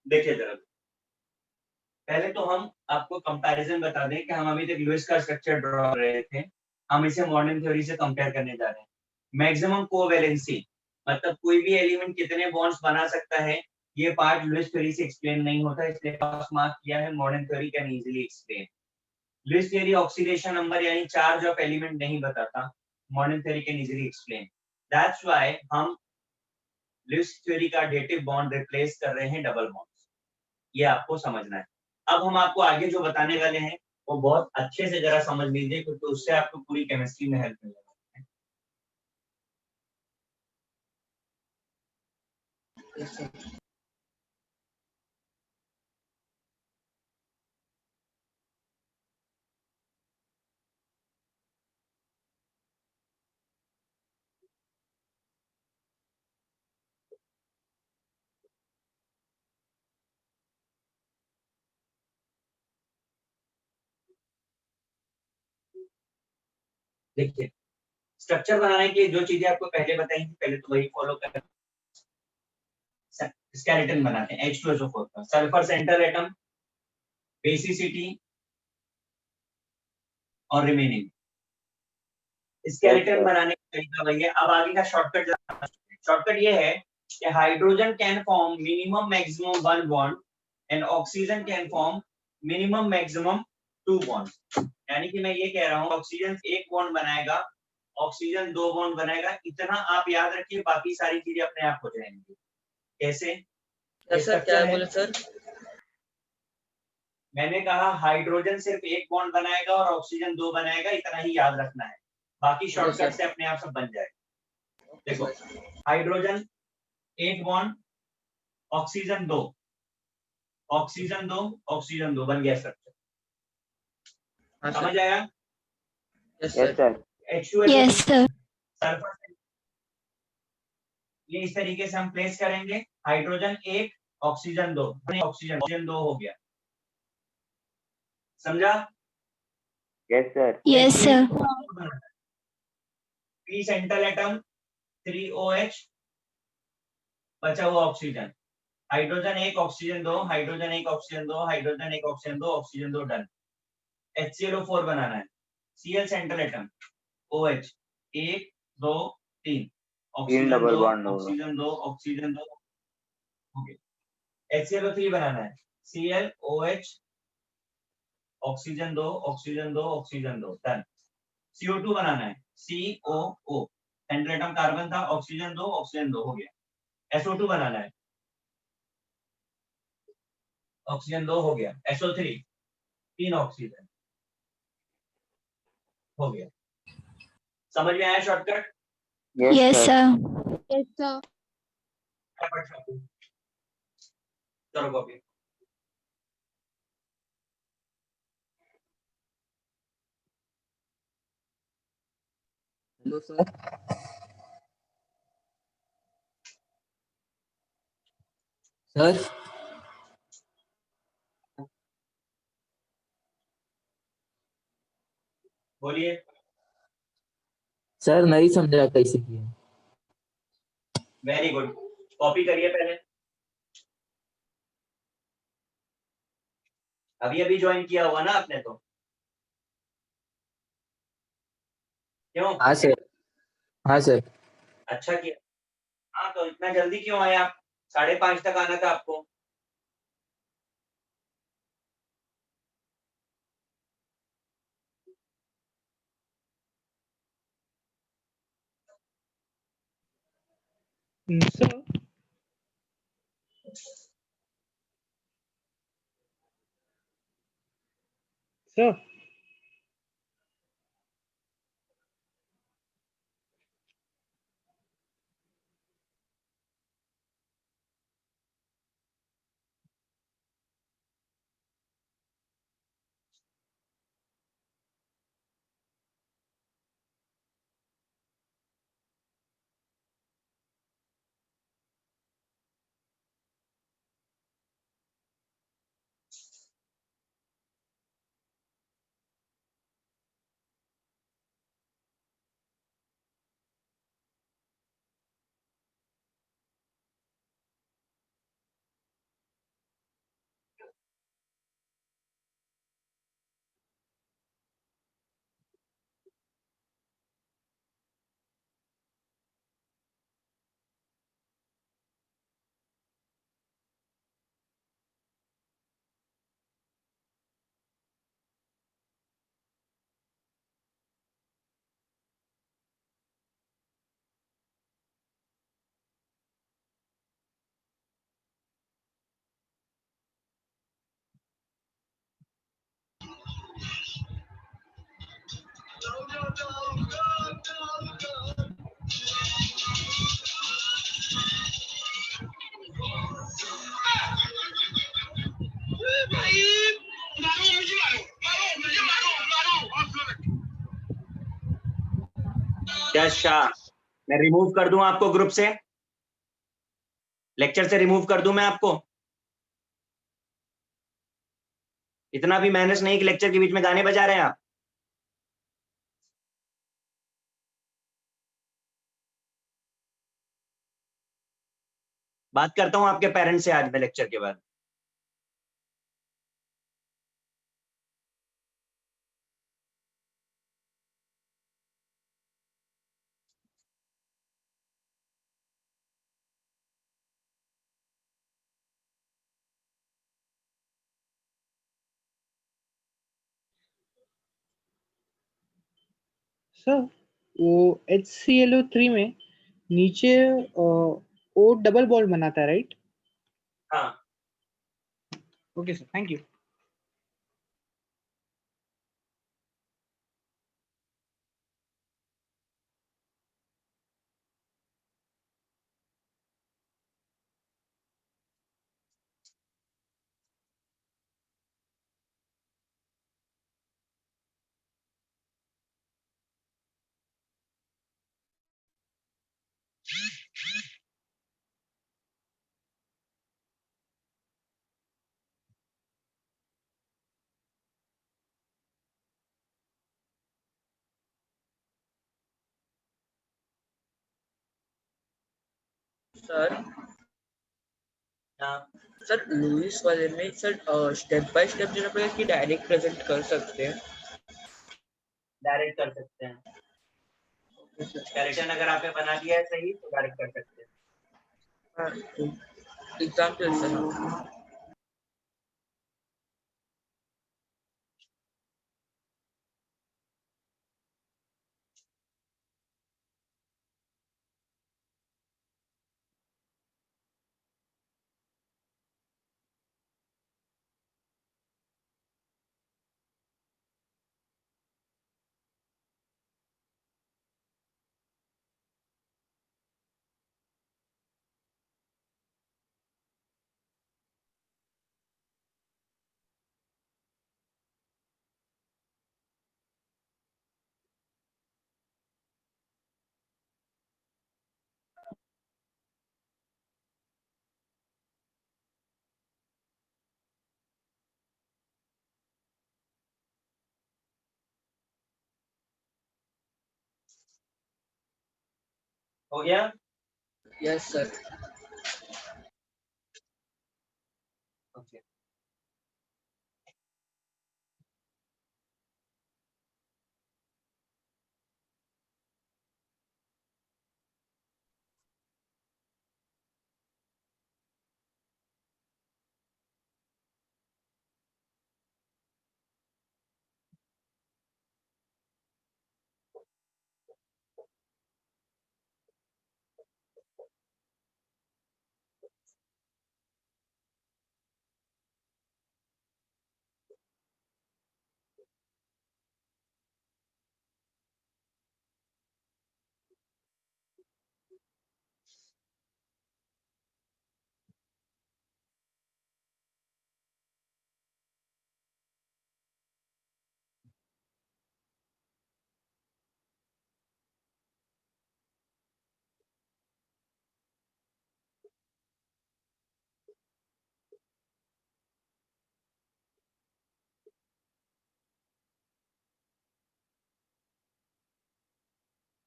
देखिए जरा, पहले तो हम आपको कंपैरिजन बता दें कि हम अभी तक लुईस का स्ट्रक्चर ड्रॉ कर रहे थे, हम इसे मॉडर्न थ्योरी से कंपेयर करने जा रहे हैं। मैक्सिमम कोवैलेंसी मतलब कोई भी एलिमेंट कितने बॉन्ड्स बना सकता है, ये पार्ट लुईस थ्योरी से एक्सप्लेन नहीं होता, इसलिए पास मार्क किया है, modern theory can easily explain. Lewis theory oxidation number यानी चार्ज ऑफ एलिमेंट नहीं बताता, modern theory can easily explain. That's why हम लुईस थ्योरी का डेटिव बॉन्ड रिप्लेस कर रहे हैं डबल बॉन्ड। ये आपको समझना है। अब हम आपको आगे जो बताने वाले हैं वो बहुत अच्छे से जरा समझ लीजिए, क्योंकि उससे आपको पूरी केमिस्ट्री में हेल्प मिलेगा। देखिए, स्ट्रक्चर बनाने की जो चीजें आपको पहले बताई थी, पहले तो वही फॉलो करें। स्केलेटन बनाते हैं H2SO4 का, सल्फर सेंटर एटम, बेसिसिटी और रिमेनिंग। स्केलेटन बनाने का तरीका वही है। अब आगे का शॉर्टकट, शॉर्टकट ये है कि hydrogen can form minimum maximum one bond and oxygen can form minimum maximum two bond. यानी कि मैं ये कह रहा हूँ, ऑक्सीजन एक बॉन्ड बनाएगा, ऑक्सीजन दो बॉन्ड बनाएगा, इतना आप याद रखिए, बाकी सारी चीजें अपने आप हो जाएंगी। कैसे? सर क्या बोले सर? मैंने कहा हाइड्रोजन सिर्फ एक बॉन्ड बनाएगा और ऑक्सीजन दो बनाएगा, इतना ही याद रखना है, बाकी शॉर्टकट से अपने आप सब बन जाएगा। देखो, हाइड्रोजन एक बॉन्ड, ऑक्सीजन दो, ऑक्सीजन दो, ऑक्सीजन दो, बन गया स्ट्रक्चर। समझ आया? Yes sir. Yes sir. Sulphur, ये इस तरीके से हम प्लेस करेंगे, हाइड्रोजन एक, ऑक्सीजन दो, ऑक्सीजन दो हो गया। समझा? Yes sir. Yes sir. P central atom 3OH, बचा हुआ ऑक्सीजन, हाइड्रोजन एक, ऑक्सीजन दो, हाइड्रोजन एक, ऑक्सीजन दो, हाइड्रोजन एक, ऑक्सीजन दो, ऑक्सीजन दो, डन। HClO4 बनाना है, Cl सेंट्रल एटम, OH एक, दो, तीन, ऑक्सीजन दो, ऑक्सीजन दो, ऑक्सीजन दो, ओके। HClO3 बनाना है, ClOH, ऑक्सीजन दो, ऑक्सीजन दो, ऑक्सीजन दो, डन। CO2 बनाना है, COO, सेंट्रल एटम कार्बन था, ऑक्सीजन दो, ऑक्सीजन दो, हो गया। SO2 बनाना है, ऑक्सीजन दो, हो गया। SO3 तीन ऑक्सीजन, हो गया। समझ में आया shortcut? Yes sir. Yes sir. चलो कॉपी। Hello sir. सर बोलिए। सर नहीं समझा कैसे किया। वेरी गुड, कॉपी करिए पहले। अभी अभी ज्वाइन किया हुआ ना आपने तो, क्यों? हाँ सर। हाँ सर। अच्छा किया। हाँ, तो इतना जल्दी क्यों आए आप? 5:30 तक आना था आपको। सर सर यश शाह, मैं रिमूव कर दूं आपको ग्रुप से, लेक्चर से रिमूव कर दूं मैं आपको? इतना भी मैनेज नहीं कि लेक्चर के बीच में गाने बजा रहे हैं आप। बात करता हूं आपके पेरेंट्स से आज मैं लेक्चर के बाद। सर वो HClO3 में नीचे ओ डबल बॉन्ड बनाता है, राइट? हाँ, okay sir, thank you. Sir हाँ, सर लुइस वाले में सर स्टेप बाय स्टेप देना पड़ेगा कि डायरेक्ट प्रेजेंट कर सकते हैं? डायरेक्ट कर सकते हैं। स्केलेटन अगर आपने बना दिया है सही तो डायरेक्ट कर सकते हैं। Example sir. हो गया? Yes sir. ओके।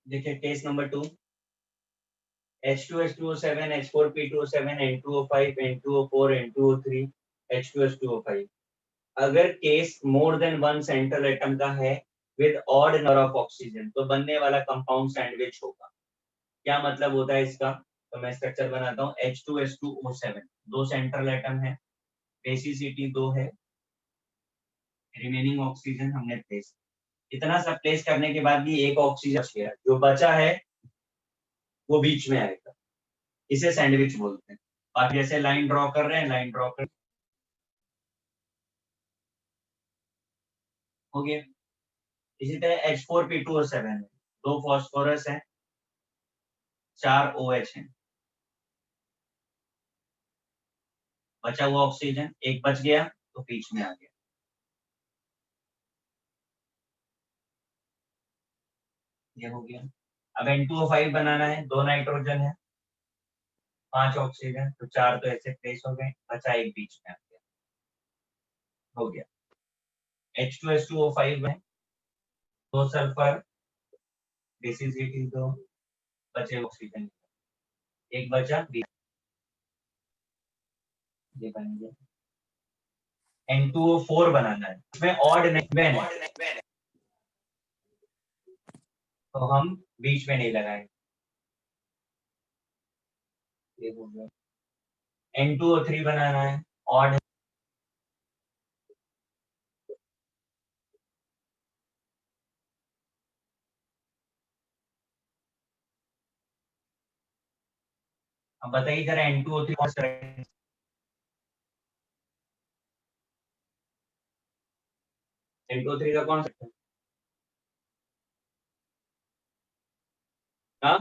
देखिए test number 2, H2H2O7, H4P2O7, N2O5, N2O4, N2O3, H2H2O5। अगर case more than one central atom का है with odd number of oxygen तो बनने वाला कंपाउंड सैंडविच होगा। क्या मतलब होता है इसका? तो मैं स्ट्रक्चर बनाता हूँ। H2H2O7 दो सेंट्रल एटम है, बेसिसिटी 2 है, रिमेनिंग ऑक्सीजन हमने प्लेस। इतना सब प्लेस करने के बाद भी एक ऑक्सीजन बच गया, जो बचा है वो बीच में आएगा, इसे सैंडविच बोलते हैं। आप जैसे लाइन ड्रॉ कर रहे हैं, लाइन ड्रॉ कर हो गया। इसी तरह H4P2O7 है, दो फॉस्फोरस है, 4 OH है, बचा हुआ ऑक्सीजन एक बच गया तो बीच में आ गया। ये हो गया। अब N2O5 बनाना है, 2 नाइट्रोजन है, 5 ऑक्सीजन, तो 4 तो ऐसे प्लेस हो गए, बचा एक बीच में आ गया, हो गया। H2S2O5 है, 2 सल्फर, दिस इज इट, 2 बचे ऑक्सीजन, एक बचा बीच, ये बन गया। N2O4 बनाना है, इसमें ऑड नहीं है, तो हम बीच में नहीं लगाएंगे, ये हो गया। N2O3 बनाना है, ऑड, अब बताइए जरा N2O3 कौन सा है? N2O3 का कौन सा है? हाँ,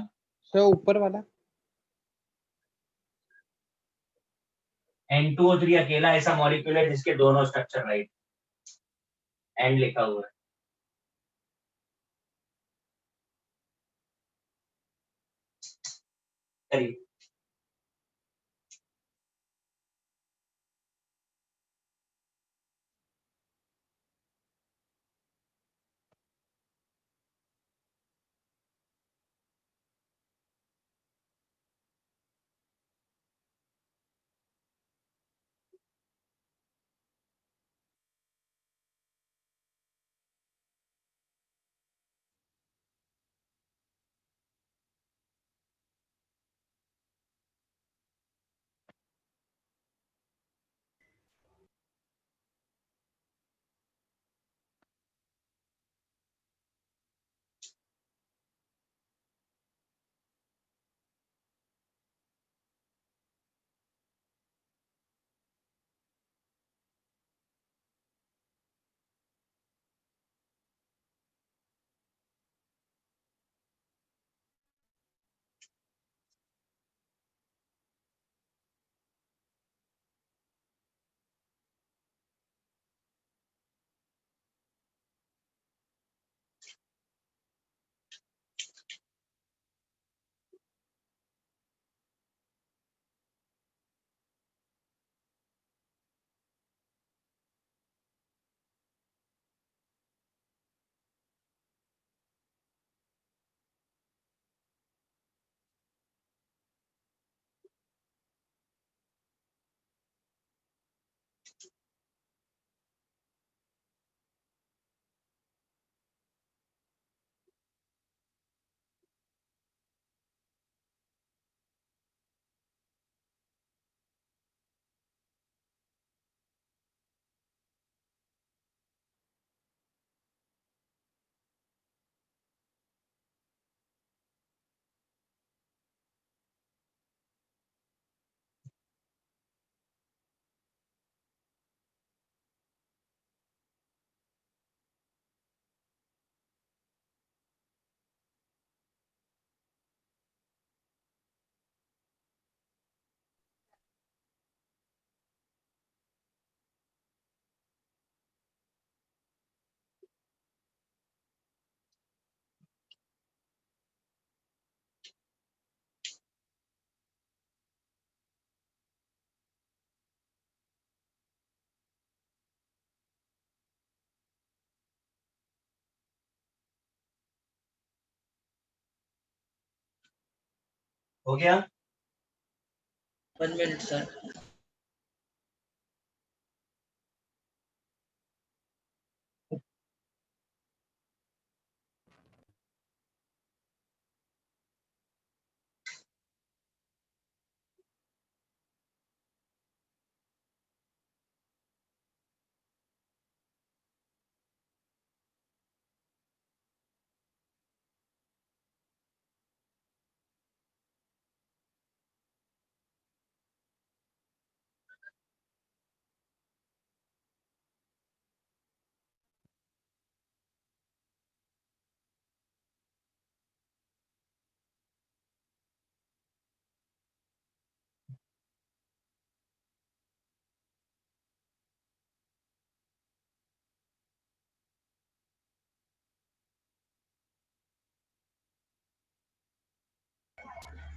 सर ऊपर वाला। N2O3 अकेला ऐसा मॉलिक्यूल है जिसके दोनों स्ट्रक्चर राइट एंड लिखा हुआ है। करिए, हो गया। 1 मिनट सर।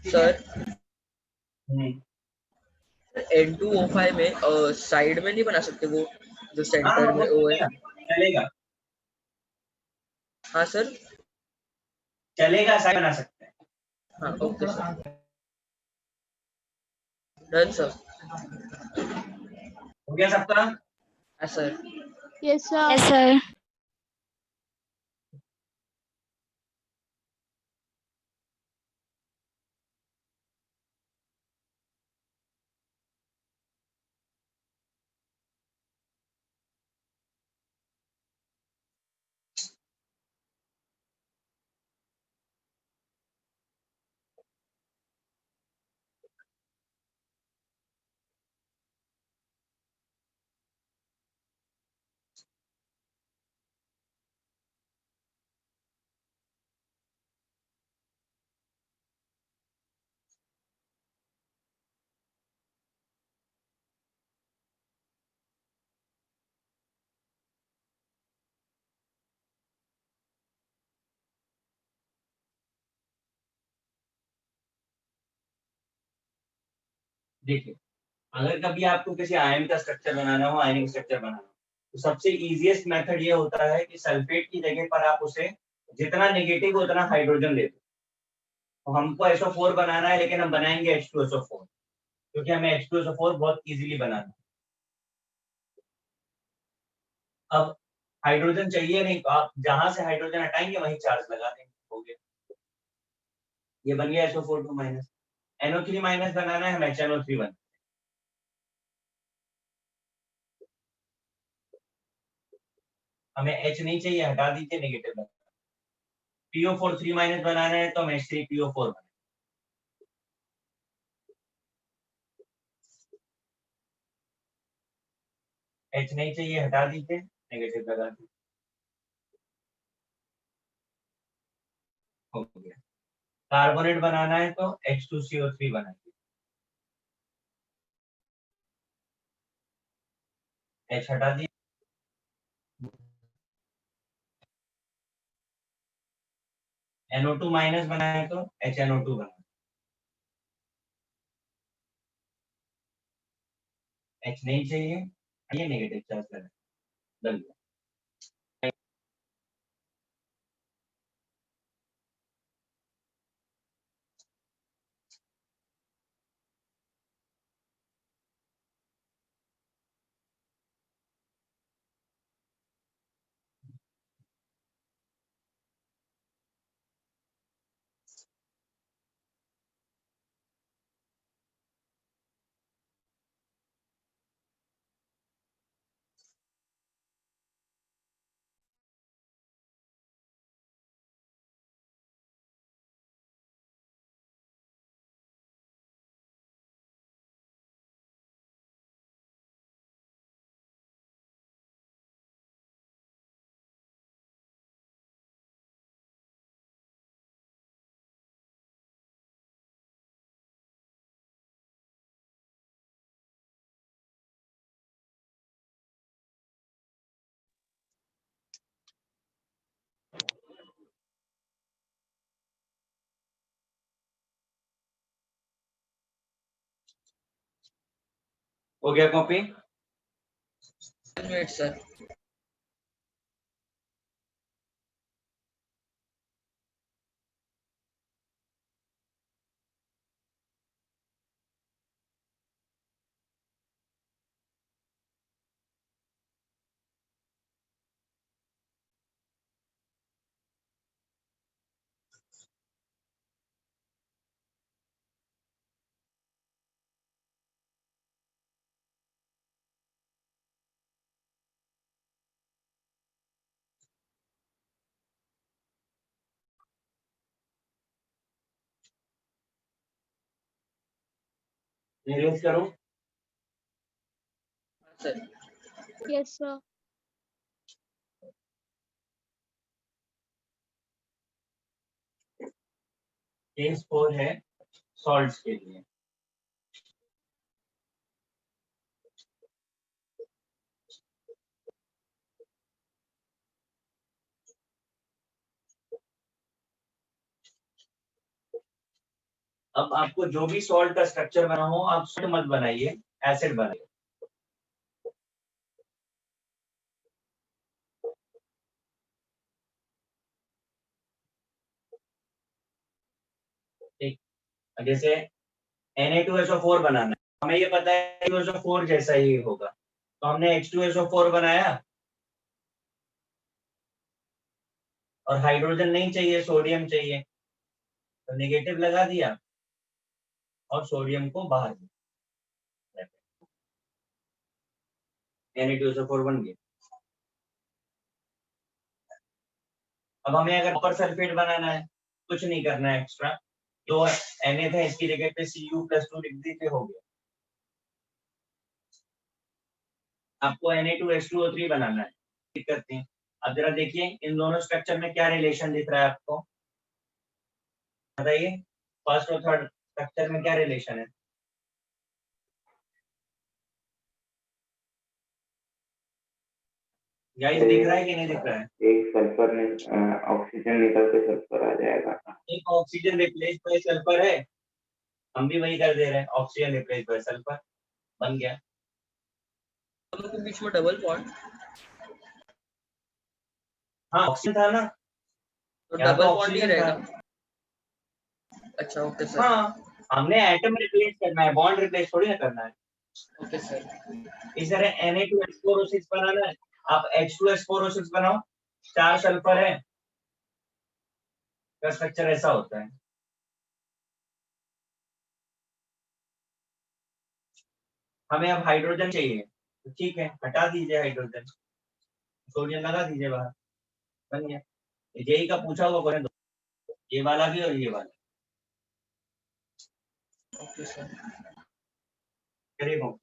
सर हम्म, N2O5 में साइड में नहीं बना सकते वो जो हाँ सेंटर वो में O है? चलेगा, चलेगा, हाँ सर, चलेगा, साइड बना सकते हैं। हाँ ओके सर, डन सर। हो गया सबका? हाँ सर। Yes, sir. देखिए, अगर कभी आपको किसी आयन का स्ट्रक्चर बनाना हो, आयनिक स्ट्रक्चर बनाना हो, तो सबसे इजीएस्ट मेथड ये होता है कि सल्फेट की जगह पर आप उसे जितना नेगेटिव हो उतना हाइड्रोजन ले दो। तो हमको SO4 बनाना है, लेकिन हम बनाएंगे H2SO4, क्योंकि हमें H2SO4 बहुत इजीली बनाना है। अब हाइड्रोजन चाहिए नहीं, तो आप जहां से हाइड्रोजन हटाएंगे वहीं चार्ज लगा देंगे, हो गया। ये बन गया SO4 माइनस। NO3 माइनस बनाना है, हम HNO3 बना, हमें H नहीं चाहिए, हटा दीजिए, नेगेटिव लगा। PO4 3 माइनस बनाना है, तो हम H3PO4 बना, H नहीं चाहिए, हटा दीजिए, नेगेटिव लगा दीजिए, हो गया। कार्बोनेट बनाना है तो H2CO3 बनाइए, H हटा दीजिए, NO2 माइनस बनाए तो HNO2 बनाए, H नहीं चाहिए, ये नेगेटिव चार्ज लगा, डन गया। हो गया कॉपी? Minute sir. रिलीज करूं? Sir Yes, sir. केस 4 है सॉल्ट्स के लिए। अब अब आपको जो भी सॉल्ट का स्ट्रक्चर बना हो, आप सॉल्ट मत बनाइए, एसिड बनाइए। ठीक, जैसे Na2SO4 बनाना है, हमें ये पता है H2SO4 जैसा ही होगा, तो हमने H2SO4 बनाया और हाइड्रोजन नहीं चाहिए, सोडियम चाहिए, तो नेगेटिव लगा दिया और सोडियम को बाहर दिया, Na2SO4 बन गया। अब हमें अगर कॉपर सल्फेट बनाना है, कुछ नहीं करना है एक्स्ट्रा, तो Na था इसकी जगह पे Cu+2 लिख दीजिए, हो गया। आपको Na2H2O3 बनाना है, दिक्कत नहीं। अब जरा देखिए इन दोनों स्ट्रक्चर में क्या रिलेशन दिख रहा है आपको, बताइए। फर्स्ट और थर्ड स्ट्रक्चर में क्या रिलेशन है? गाइस दिख रहा है कि नहीं दिख रहा है? एक सल्फर में ऑक्सीजन निकल के सल्फर आ जाएगा। एक ऑक्सीजन रिप्लेस बाय सल्फर है, हम भी वही कर दे रहे हैं, ऑक्सीजन रिप्लेस बाय सल्फर, बन गया। दोनों के बीच में डबल बॉन्ड, हाँ ऑक्सीजन था ना, तो यहाँ तो डबल बॉन्ड ही ऑक्सीजन था। रहेगा। अच्छा ओके सर। हाँ, हमने एटम रिप्लेस करना है, बॉन्ड रिप्लेस थोड़ी ना करना है। Okay sir. इस तरह Na2H4O6 बनाना है, आप H2S4O6 बनाओ, 4 सल्फर है, का स्ट्रक्चर ऐसा होता है। हमें अब हाइड्रोजन चाहिए, तो ठीक है, हटा दीजिए हाइड्रोजन, सोडियम लगा दीजिए बाहर, बन गया। जेई का पूछा हुआ क्वेश्चन, ये वाला भी और ये वाला, ओके सर। करीब हो।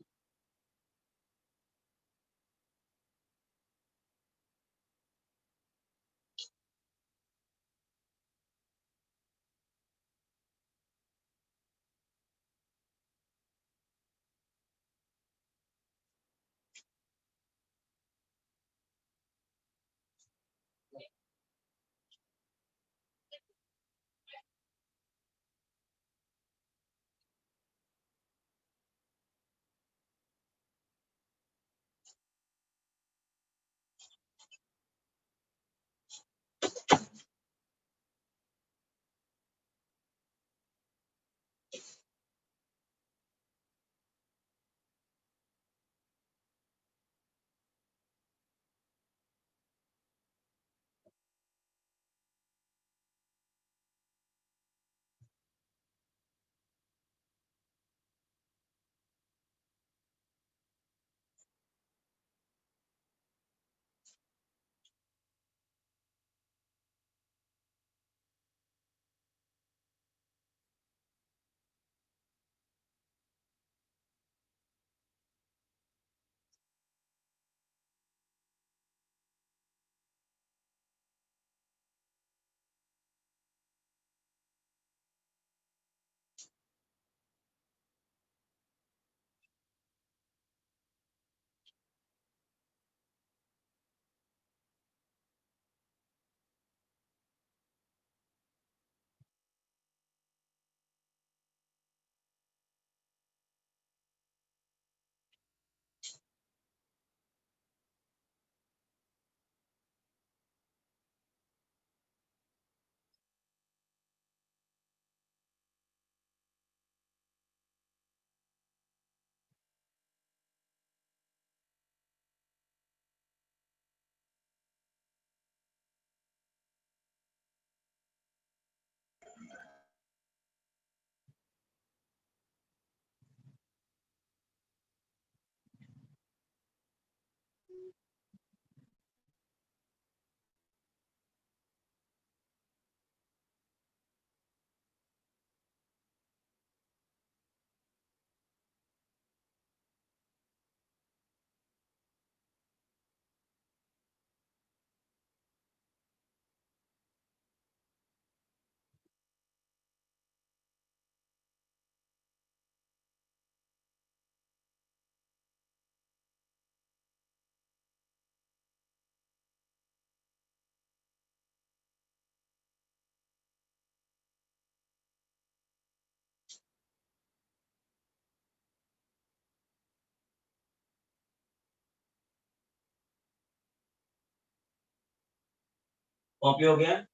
कॉपी हो गया?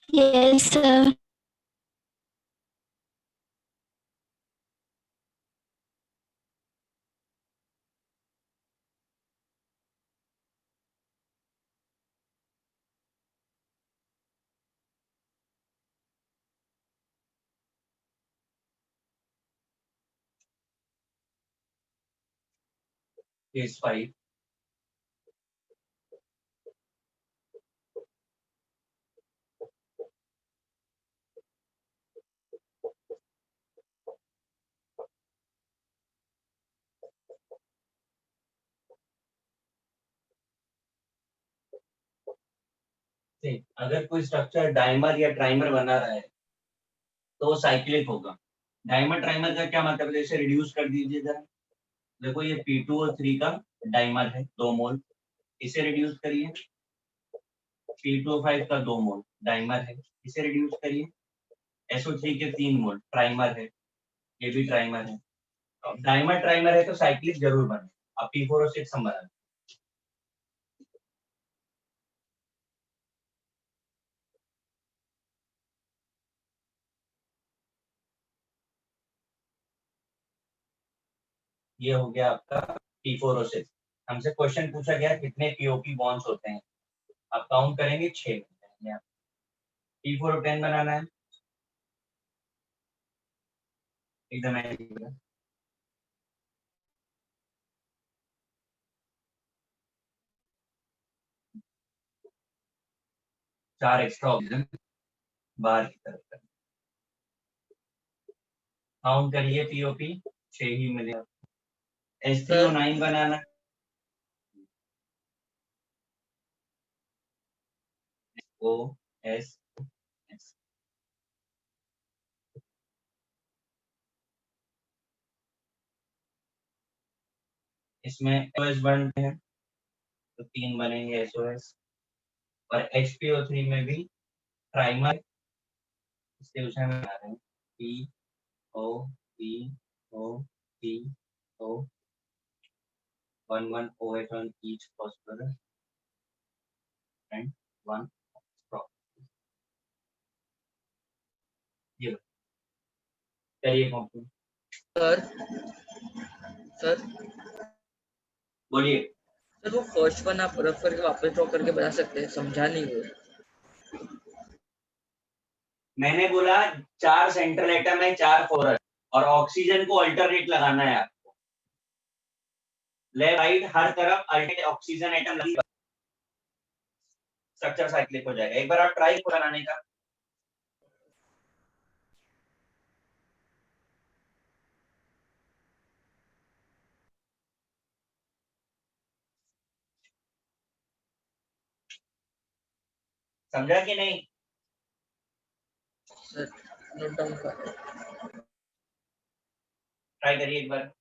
Yes, sir. केस 5 अगर कोई स्ट्रक्चर डाइमर या ट्राइमर बना रहा है तो वो साइक्लिक होगा। डाइमर ट्राइमर का क्या मतलब है, इसे रिड्यूस कर दीजिए जरा। देखो ये P2O3 का डाइमर है 2 मोल, इसे रिड्यूस करिए। P2O5 का 2 मोल डाइमर है, इसे रिड्यूस करिए। SO3 के 3 मोल ट्राइमर है, ये भी ट्राइमर है। अब डाइमर ट्राइमर है तो साइक्लिक जरूर बने। अब P4O6 हम बना, ये हो गया आपका P4O6। हमसे क्वेश्चन पूछा गया कितने POP बॉन्ड्स होते हैं, आप काउंट करेंगे 6। P4O10 बनाना है, एकदम ऐसे ही होगा। 4 एक्स्ट्रा ऑक्सीजन बाहर की तरफ काउंट करिए। POP 6 ही मिलेगा। H3O9 बनाना, OS इसमें SOS बनते हैं तो 3 बनेंगे SOS। और HPO3 में भी प्राइमर, इसके उसे हम बना रहे हैं PO3O3O 1 OH on each phosphorus and 1 prop। ये करिए कंप्लीट। सर सर बोलिए। सर वो फर्स्ट वन आप रफ करके वापस ड्रॉ करके बना सकते हैं, समझा नहीं वो। मैंने बोला 4 सेंट्रल एटम है, 4 फोरस, और ऑक्सीजन को अल्टरनेट लगाना है आपको। लेफ्ट राइट हर तरफ अल्टरनेट ऑक्सीजन एटम लगी, स्ट्रक्चर साइक्लिक हो जाएगा। एक बार आप ट्राई बनाने का। समझा कि नहीं? सर नोट डाउन कर। ट्राई करिए एक बार।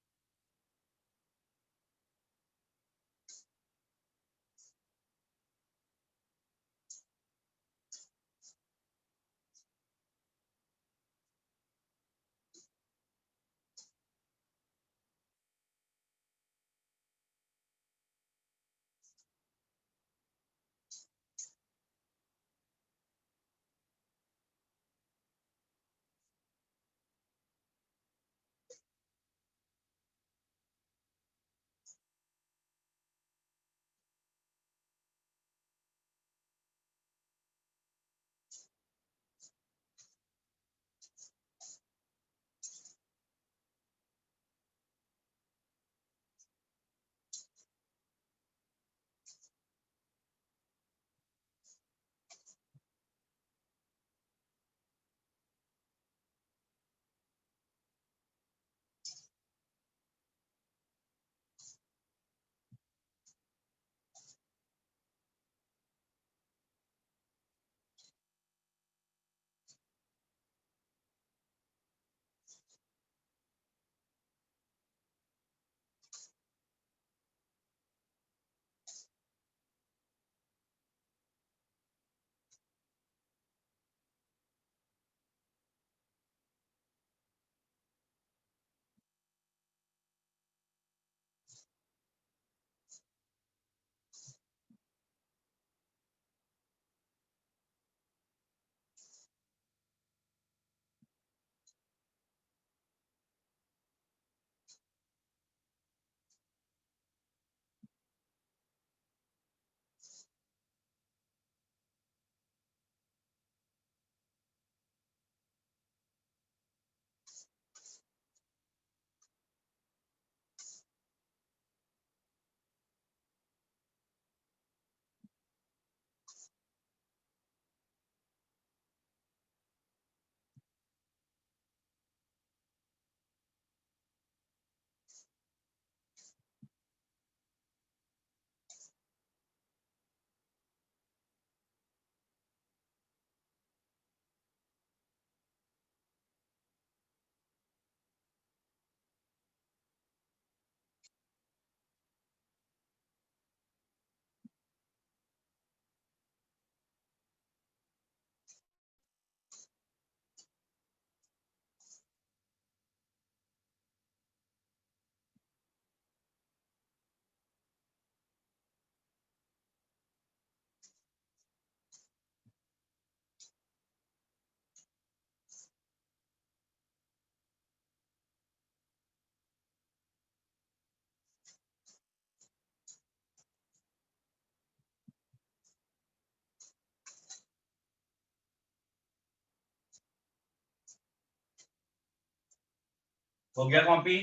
हो गया copy?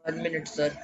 1 minute sir.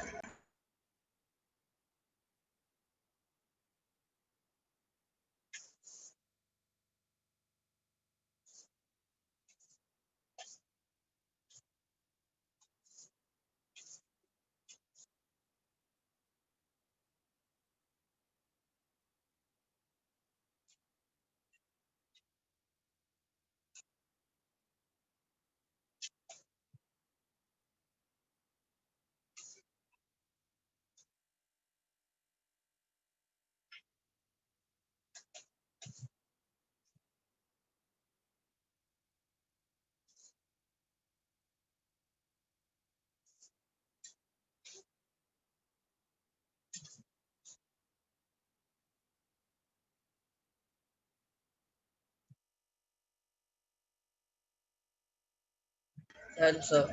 Done sir.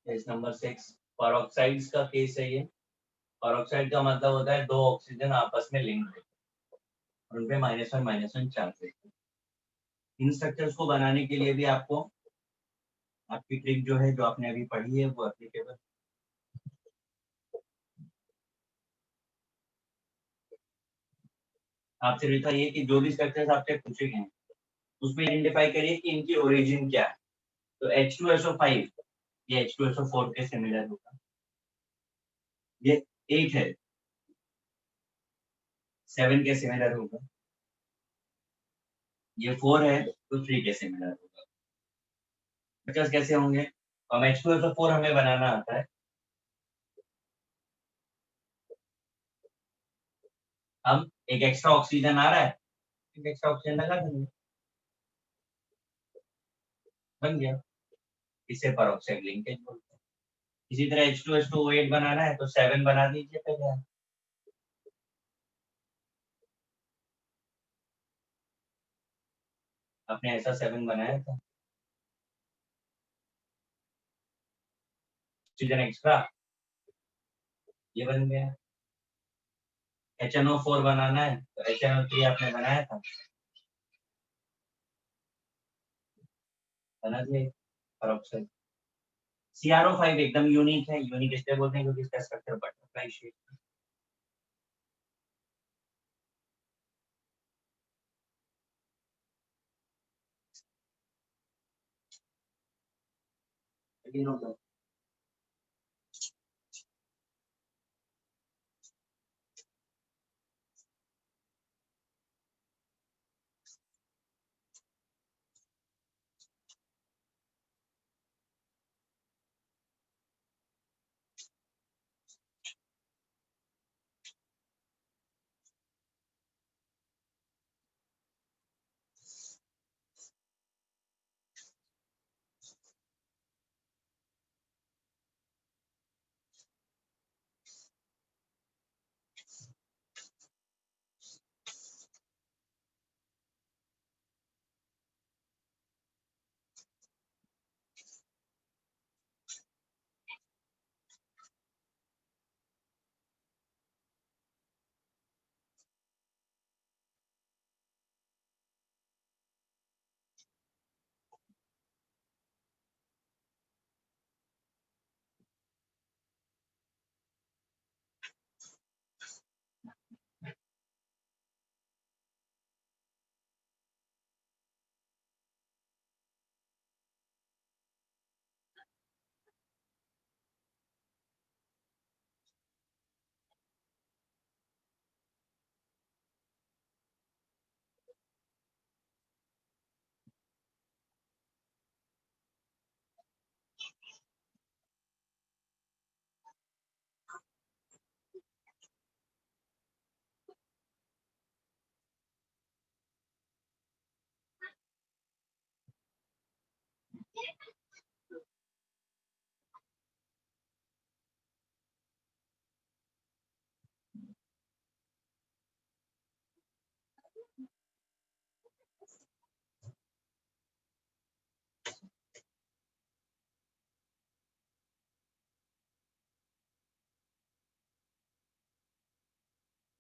Case number 6 पेरोक्साइड्स का केस है ये। पेरोक्साइड का मतलब होता है दो ऑक्सीजन आपस में लिंक है और उनपे -1 चार्ज है। इन स्ट्रक्चर्स को बनाने के लिए भी आपको आपकी ट्रिक जो है, जो आपने अभी पढ़ी है, वो एप्लीकेबल। आपसे लिखा ये कि जो भी स्ट्रक्चर्स आपसे पूछे गए हैं उसमें आइडेंटिफाई करिए कि इनकी ओरिजिन क्या है। तो H2SO5 ये H2SO4 के सिमिलर होगा। ये 8 है, 7 के सिमिलर होगा। ये 4 है तो 3 के सिमिलर होगा। स्ट्रक्चर्स कैसे होंगे? तो हम H2SO4 हमें बनाना आता है। हम एक एक्स्ट्रा ऑक्सीजन आ रहा है, एक एक्स्ट्रा ऑक्सीजन लगा देंगे, बन गया। इसे पेरोक्साइड लिंकेज बोलते हैं। इसी तरह H2SO8 बनाना है तो 7 बना दीजिए पहले आप। आपने ऐसा 7 बनाया था, ऑक्सीजन एक्स्ट्रा, ये बन गया। HNO4 बनाना है तो HNO3 आपने बनाया था, बना दिया पेरोक्साइड। CrO5 एकदम यूनिक है। यूनिक इसलिए बोलते हैं क्योंकि इसका स्ट्रक्चर बटरफ्लाई शेप है। लेकिन होगा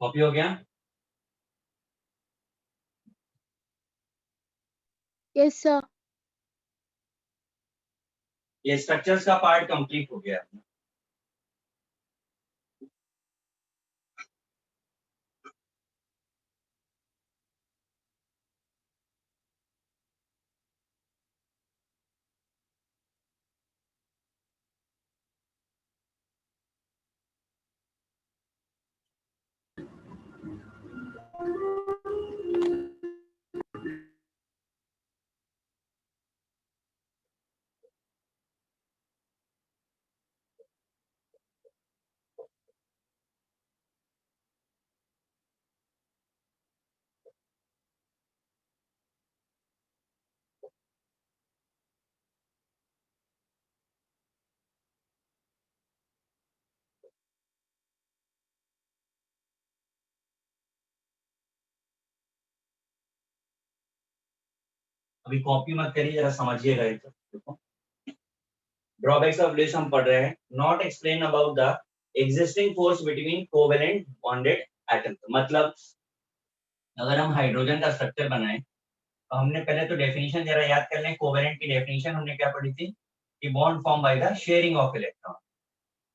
कॉपी हो गया? Yes, sir. ये स्ट्रक्चर्स का पार्ट कंप्लीट हो गया। अभी कॉपी मत करिए, जरा समझिएगा ये तो। देखो, ड्रॉबैक्स ऑफ लिस्ट हम पढ़ रहे हैं। Not explain about the existing force between covalent bonded atom. मतलब अगर हम हाइड्रोजन का स्ट्रक्चर बनाएं तो हमने पहले तो डेफिनेशन जरा याद कर लें। कोवेलेंट की डेफिनेशन हमने क्या पढ़ी थी कि bond form by the sharing of electron.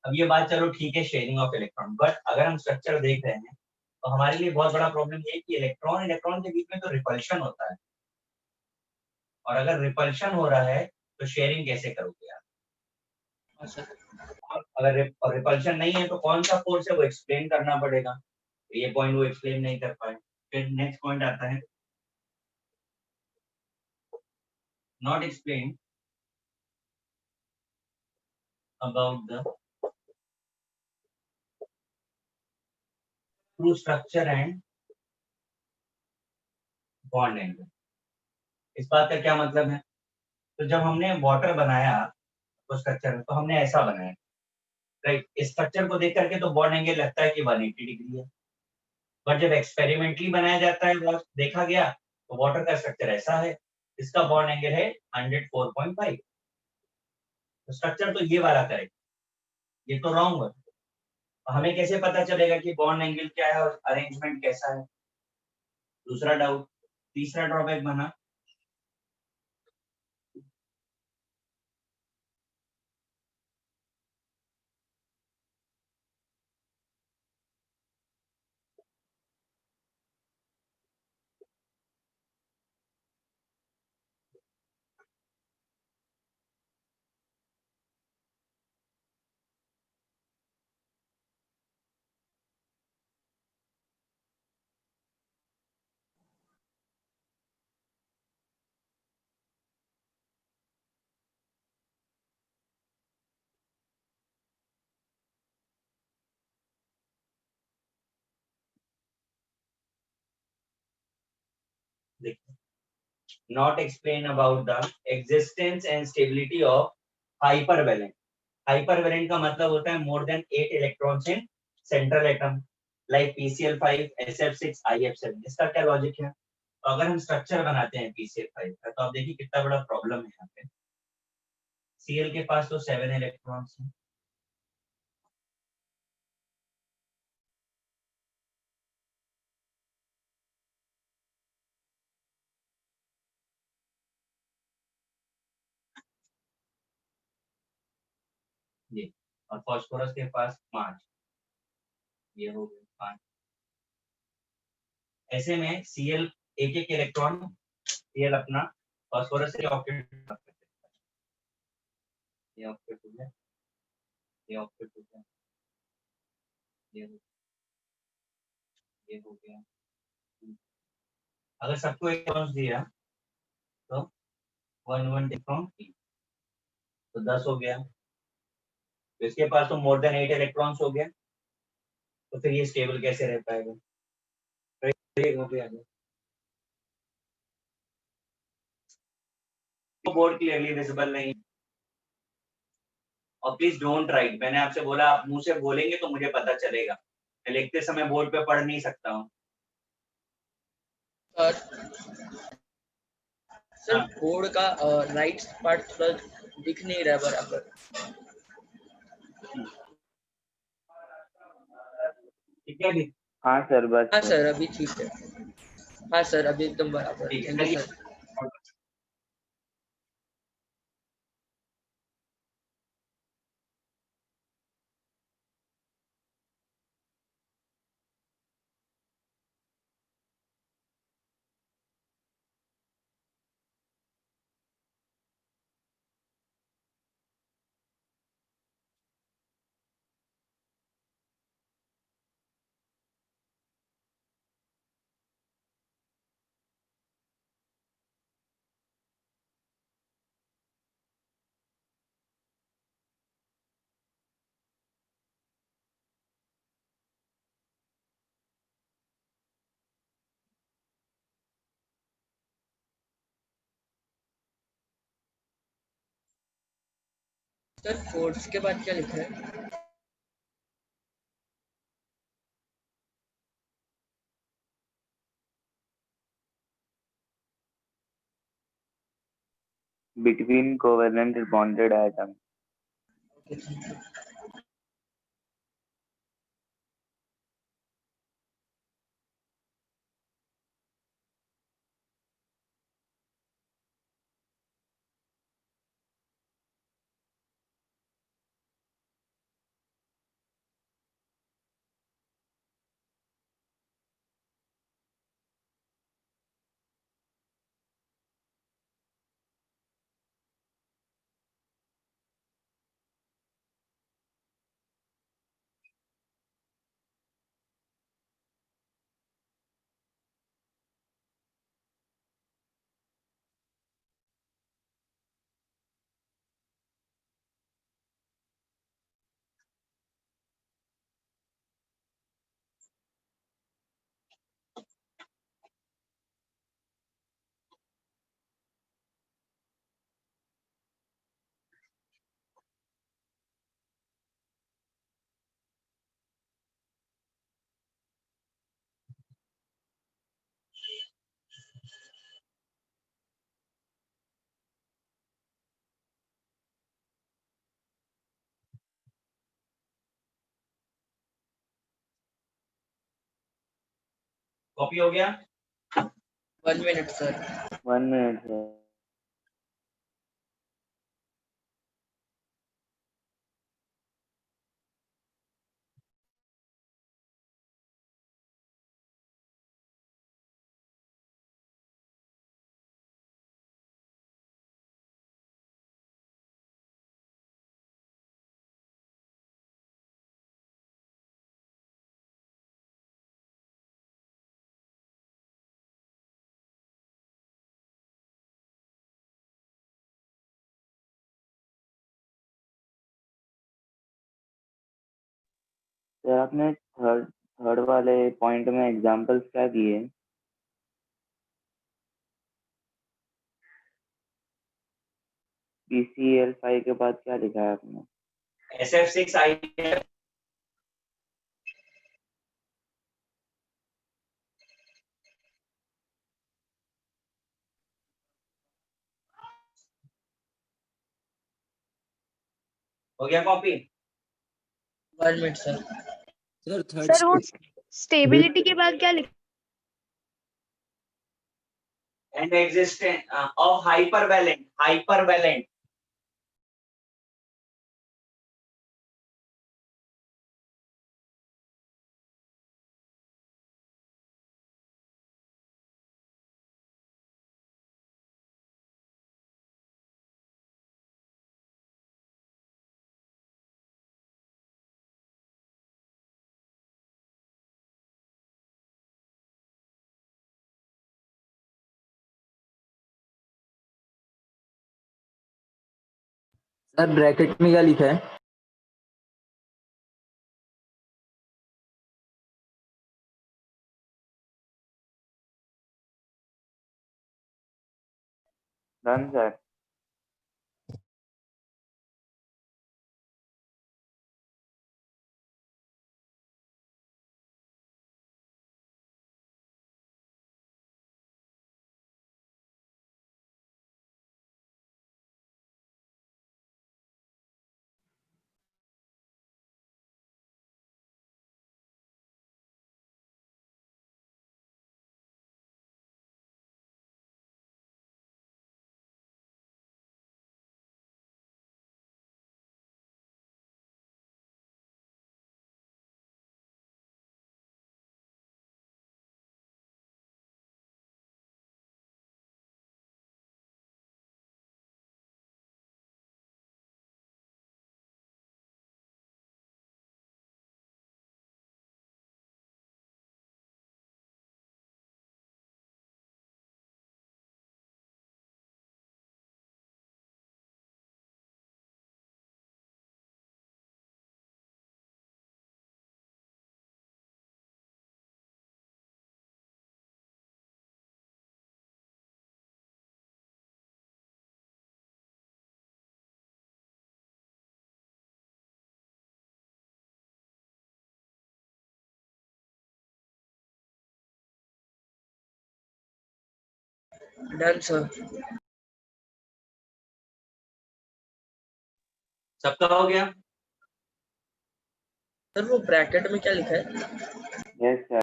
अब ये बात चलो ठीक है, शेयरिंग ऑफ इलेक्ट्रॉन, बट अगर हम स्ट्रक्चर देख रहे हैं तो हमारे लिए बहुत बड़ा प्रॉब्लम ये है कि इलेक्ट्रॉन इलेक्ट्रॉन के बीच में तो रिपल्शन होता है, और अगर रिपल्शन हो रहा है तो शेयरिंग कैसे करोगे आप? अगर रिपल्शन नहीं है तो कौन सा फोर्स है वो एक्सप्लेन करना पड़ेगा। ये पॉइंट वो एक्सप्लेन नहीं कर पाए। फिर नेक्स्ट पॉइंट आता है not explain about the true structure and bond angle. इस बात का क्या मतलब है? तो जब हमने वाटर बनाया तो स्ट्रक्चर तो हमने ऐसा बनाया, राइट। इस स्ट्रक्चर को देख करके तो बॉन्ड एंगल लगता है कि 180 डिग्री है, बट जब एक्सपेरिमेंटली बनाया जाता है वो देखा गया तो वाटर का स्ट्रक्चर ऐसा है, इसका बॉन्ड एंगल है 104.5। तो स्ट्रक्चर तो ये वाला करेक्ट, ये तो रॉन्ग है। तो हमें कैसे पता चलेगा कि बॉन्ड एंगल क्या है और अरेंजमेंट कैसा है? दूसरा डाउट। तीसरा ड्रॉबैक बना not explain about the existence and stability of hypervalent. Hypervalent का मतलब होता है more than 8 electrons in central atom like PCl5 SF6 IF7। इसका क्या लॉजिक है? तो अगर हम स्ट्रक्चर बनाते हैं PCl5 का तो आप देखिए कितना बड़ा प्रॉब्लम है यहाँ पे। Cl के पास तो 7 इलेक्ट्रॉन्स हैं, ये, और फास्फोरस के पास 5, ये हो गए 5। ऐसे में Cl एक एक इलेक्ट्रॉन Cl अपना फास्फोरस से ऑक्टेट कर सकते हैं। ये ऑक्टेट हो गया, ये ऑक्टेट हो गया, ये हो गया। अगर सबको इलेक्ट्रॉन्स दिया तो 1 इलेक्ट्रॉन तो 10 हो गया। तो इसके पास तो मोर देन 8 इलेक्ट्रॉन्स हो गया, तो फिर ये स्टेबल कैसे रह पाएगा? तो बोर्ड क्लियरली विजिबल नहीं। और प्लीज डोंट राइट, मैंने आपसे बोला आप मुंह से बोलेंगे तो मुझे पता चलेगा, मैं लिखते समय बोर्ड पे पढ़ नहीं सकता हूँ। सर बोर्ड का राइट पार्ट थोड़ा दिख नहीं रहा बराबर। ठीक है, हाँ सर, बस हाँ सर। सर अभी ठीक है। हाँ सर अभी एकदम बराबर। ठीक है, थैंक यू चलिए। सर। सर फोर्स के बाद क्या लिखा है? Between covalent bonded atoms. Okay thank you. Copy हो गया? 1 minute sir. 1 minute sir. Sir आपने थर्ड थर्ड वाले पॉइंट में एग्जांपल्स क्या दिए? PCl5 के बाद क्या लिखा है आपने? SF6I हो गया copy? 1 minute sir. Sir third sir वो स्टेबिलिटी के बाद क्या लिखा? And existence of hypervalent sir bracket में क्या लिखा है? Done sir. Done sir. सबका हो गया? सर वो ब्रैकेट में क्या लिखा है? Yes sir.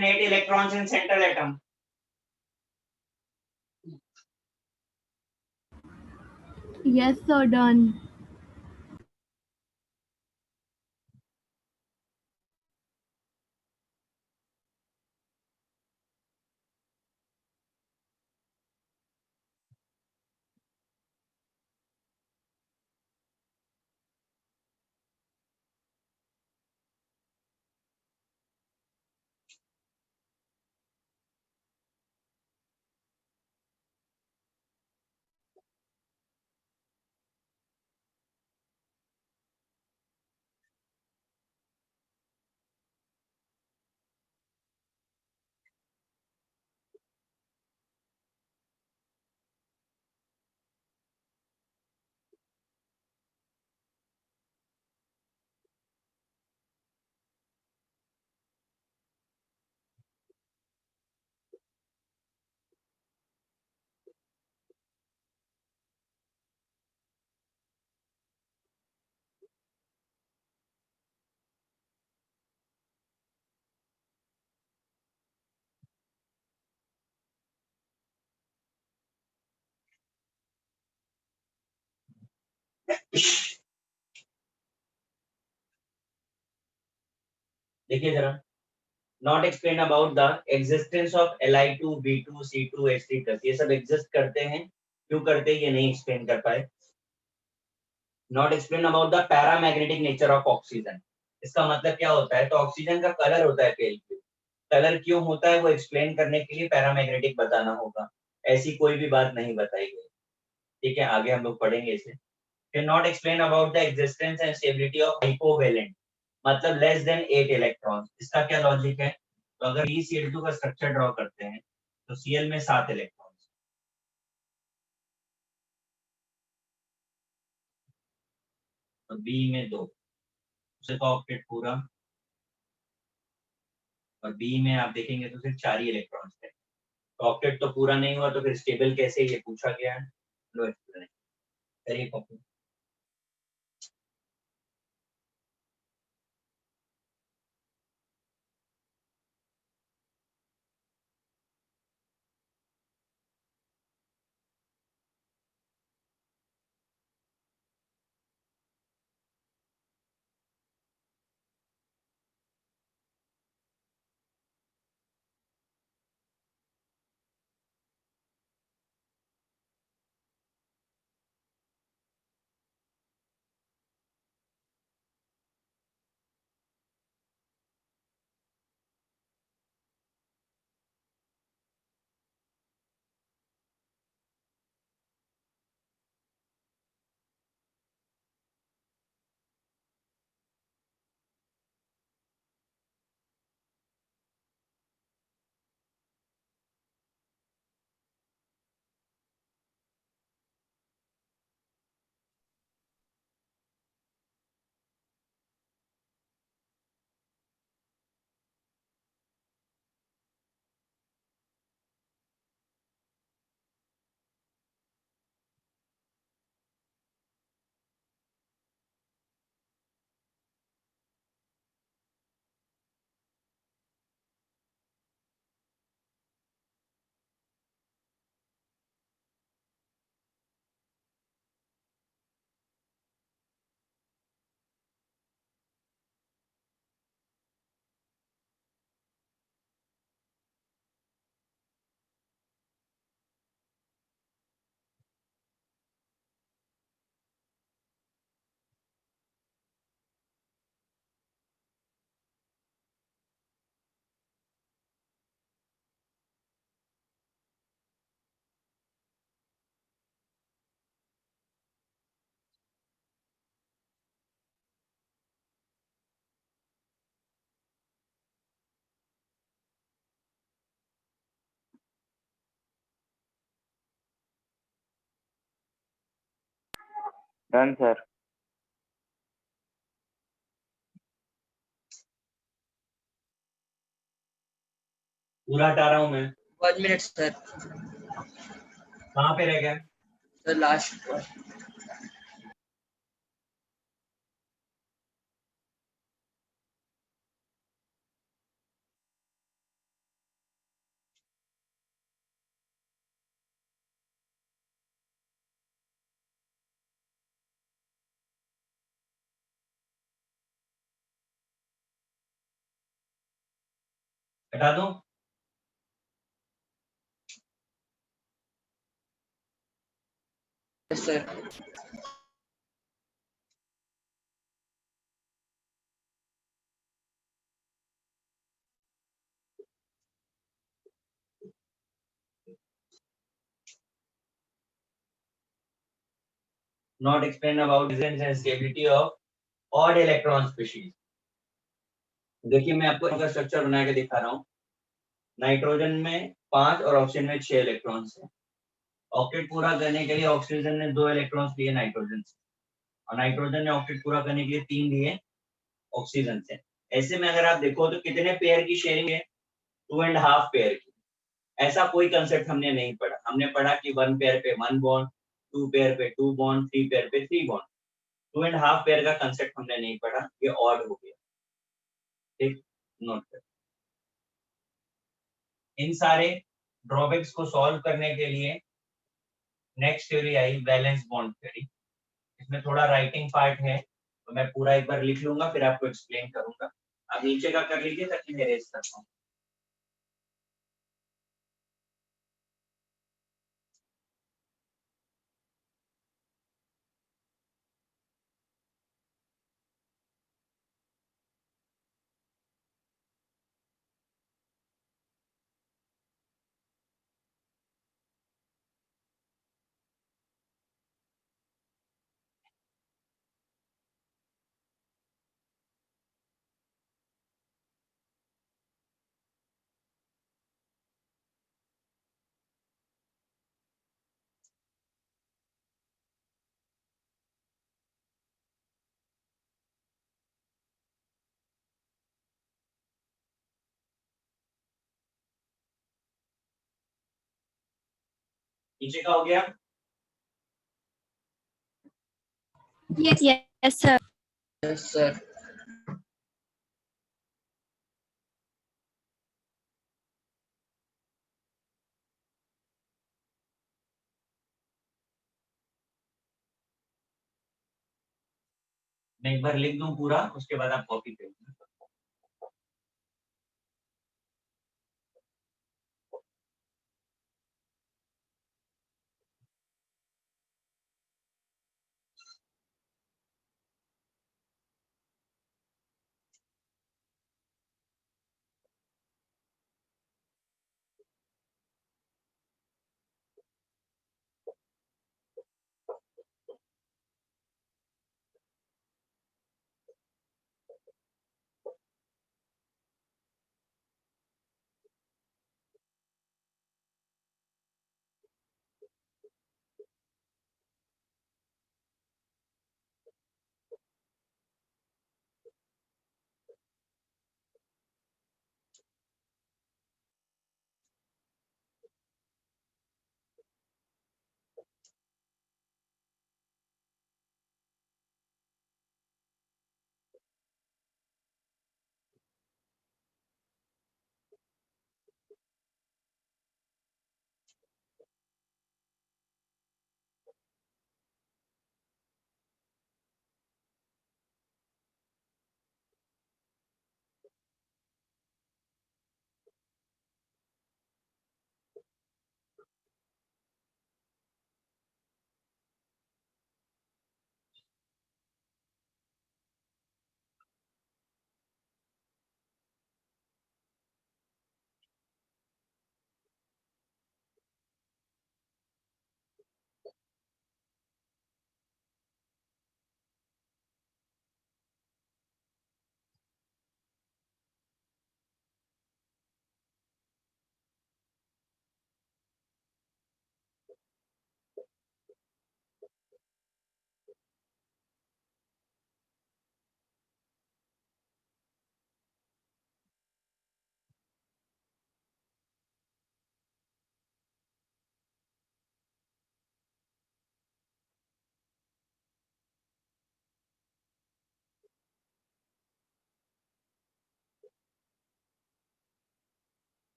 8 electrons in central atom. Yes, sir, done. देखिए जरा, not explain about the existence of Li2, B2, C2, H3+, ये सब एग्जिस्ट करते हैं, क्यों करते हैं ये नहीं एक्सप्लेन कर पाए। Not explain about the paramagnetic nature of oxygen, इसका मतलब क्या होता है? तो ऑक्सीजन का कलर होता है पेल क्यों, कलर क्यों होता है वो एक्सप्लेन करने के लिए पैरामैग्नेटिक बताना होगा, ऐसी कोई भी बात नहीं बताई गई। ठीक है, आगे हम लोग पढ़ेंगे इसे। Can not explain about the existence and stability of hypovalent, मतलब लेस देन 8 इलेक्ट्रॉन्स। इसका क्या लॉजिक है? तो अगर BeCl2 का स्ट्रक्चर ड्रॉ करते हैं तो Cl में 7 इलेक्ट्रॉन्स और B में 2, उसे का ऑक्टेट पूरा, और B में आप देखेंगे तो सिर्फ 4 ही इलेक्ट्रॉन्स थे। तो ऑक्टेट तो पूरा नहीं हुआ, तो फिर स्टेबल कैसे, ये पूछा गया है। लो एक्सप्लेन करिए कॉपी। Done sir. पूरा हटा रहा हूं मैं। 1 मिनट सर। कहाँ पे रह गया? सर लास्ट हटा दूं? Sir Not explain about design and stability of odd electron species. देखिए मैं आपको इनका स्ट्रक्चर बना के दिखा रहा हूँ। नाइट्रोजन में 5 और ऑक्सीजन में 6 इलेक्ट्रॉन्स हैं। ऑक्टेट पूरा करने के लिए ऑक्सीजन ने 2 इलेक्ट्रॉन्स लिए नाइट्रोजन से और नाइट्रोजन ने ऑक्टेट पूरा करने के लिए 3 लिए ऑक्सीजन से। ऐसे में अगर आप देखो तो कितने पेयर की शेयरिंग है? 2.5 पेयर की। ऐसा कोई कंसेप्ट हमने नहीं पढ़ा। हमने पढ़ा कि 1 पेयर पे 1 बॉन्ड, 2 पेयर पे 2 बॉन्ड, 3 पेयर पे 3 बॉन्ड। 2.5 पेयर का कंसेप्ट हमने नहीं पढ़ा। ये ऑड हो गया। ठीक, नोट कर। इन सारे ड्रॉबैक्स को सॉल्व करने के लिए नेक्स्ट थ्योरी आई वैलेंस बॉन्ड थ्योरी। इसमें थोड़ा राइटिंग पार्ट है तो मैं पूरा एक बार लिख लूंगा फिर आपको एक्सप्लेन करूंगा। आप नीचे का कर लीजिए ताकि मैं रेस कर पाऊँ। नीचे का हो गया? Yes, sir. यस सर मैं एक बार लिख दूं पूरा उसके बाद आप कॉपी कर लेना।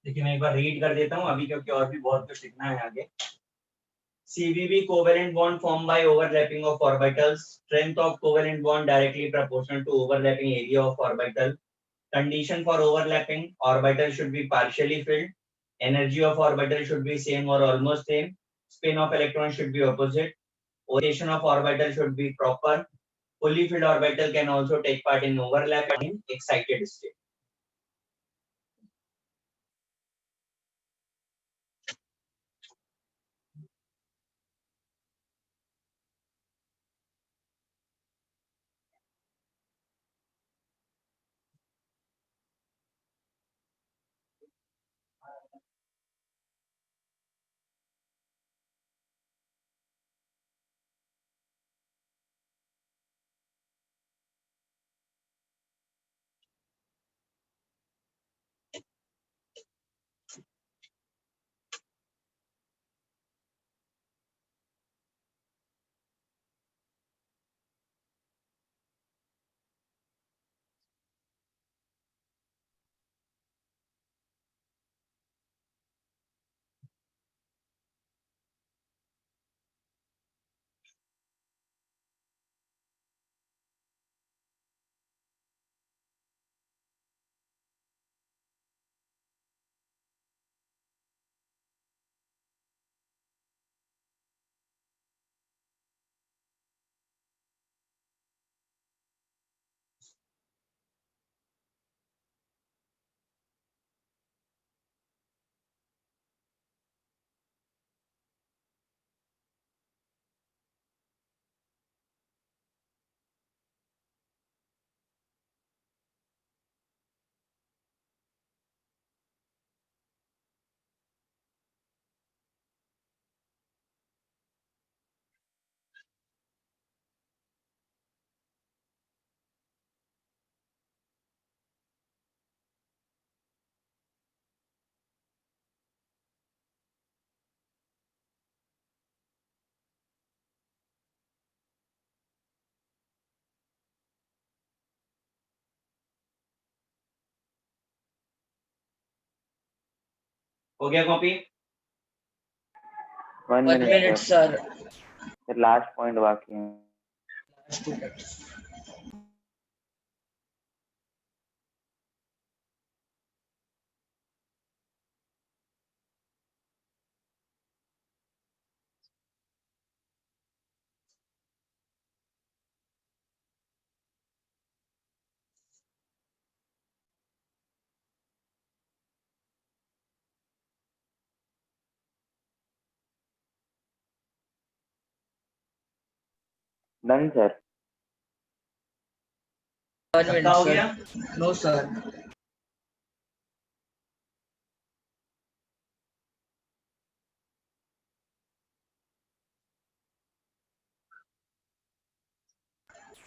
देखिए मैं एक बार रीड कर देता हूँ अभी, क्योंकि और भी बहुत कुछ लिखना है आगे। CVB covalent bond formed by overlapping of orbitals. Strength of covalent bond directly proportional to overlapping area of orbital. Condition for overlapping: orbital should be partially filled. Energy of orbital should be same or almost same. Spin of electron should be opposite. Orientation of orbital should be proper. Fully filled orbital can also take part in overlap and in excited state. हो गया copy? 1 1 minute minute, sir. sir. Sir, last point बाकी है. Last 2 minutes. Done sir. 1 सबका minute, हो sir. गया? No, sir.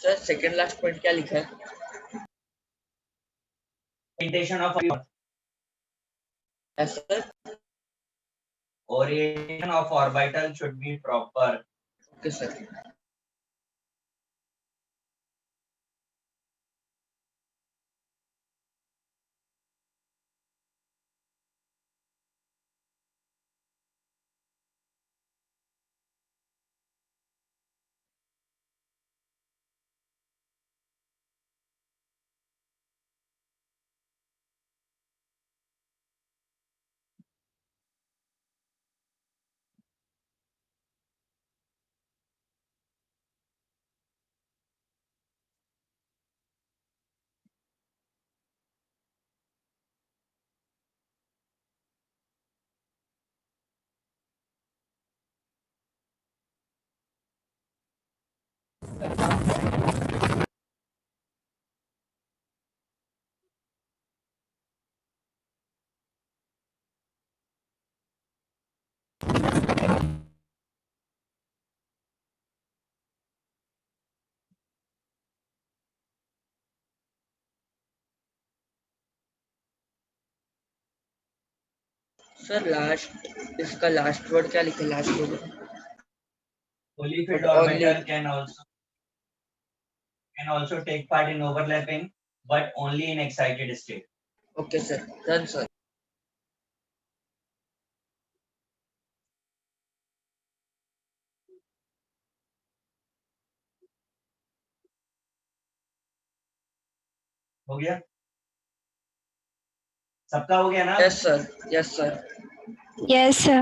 Sir, second last point क्या लिखा है? Orientation of Yes, sir. orientation of orbital should be proper. Okay, sir. Sir, इसका last word क्या लिखा है? Last word. Fully filled But only- orbital can also take part in overlapping, but only in excited state. Okay, sir. Done, sir. हो गया? सबका हो गया ना? Yes sir, yes sir. Yes, sir.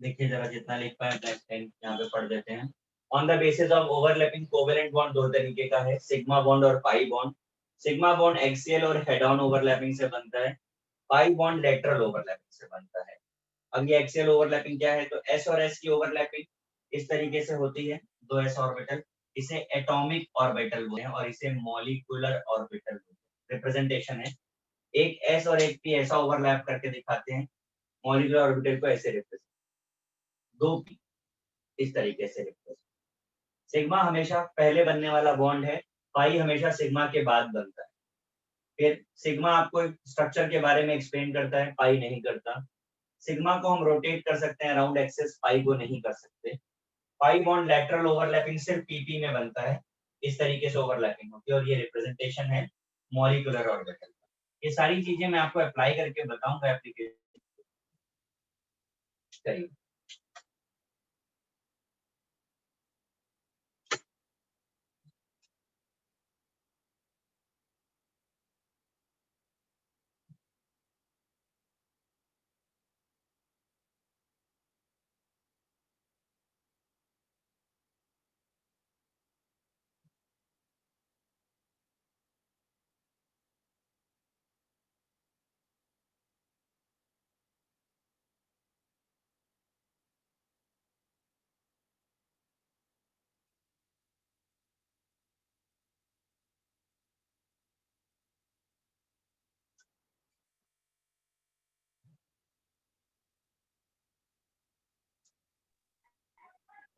देखिए जरा जितना लिख पाए नेक्स्ट टाइम यहाँ पे पढ़ देते हैं। On the basis of overlapping covalent bond दो तरीके का है, सिग्मा बॉन्ड और pi bond. Sigma bond axial और हेड ऑन ओवरलैपिंग से बनता है, पाई बॉन्ड लेटरल ओवरलैपिंग से बनता है। अब ये एक्सियल ओवरलैपिंग क्या है, तो एस और एस की ओवरलैपिंग इस तरीके से होती है, दो एस ऑर्बिटल, इसे एटॉमिक ऑर्बिटल बोलते हैं और इसे मॉलिक्यूलर ऑर्बिटल बोलते हैं। रिप्रेजेंटेशन है, एक एस और एक पी ऐसा ओवरलैप करके दिखाते हैं, मॉलिक्यूलर ऑर्बिटल को ऐसे रिप्रेजेंट, दो पी इस तरीके से रिप्रेजेंट। सिग्मा हमेशा पहले बनने वाला बॉन्ड है, पाई हमेशा सिग्मा के बाद बनता है। फिर सिग्मा आपको स्ट्रक्चर के बारे में एक्सप्लेन करता है, पाई नहीं करता। सिग्मा को हम रोटेट कर सकते हैं अराउंड एक्सिस, पाई को नहीं कर सकते। पाई बॉन्ड लेटरल ओवरलैपिंग सिर्फ पीपी में बनता है, इस तरीके से ओवरलैपिंग होती है और ये रिप्रेजेंटेशन है मॉलिक्यूलर ऑर्बिटल। ये सारी चीजें मैं आपको अप्लाई करके बताऊंगा एप्लीकेशन करिए।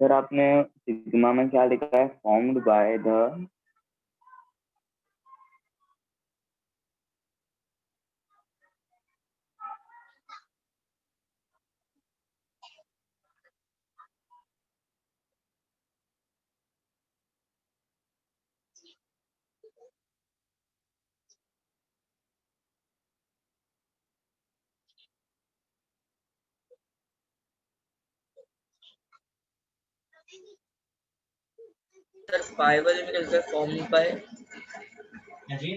सर आपने सिग्मा में क्या लिखा है, फॉर्म्ड बाय द सर पाई वाले में कैसे फॉर्म बाय? हाँ जी,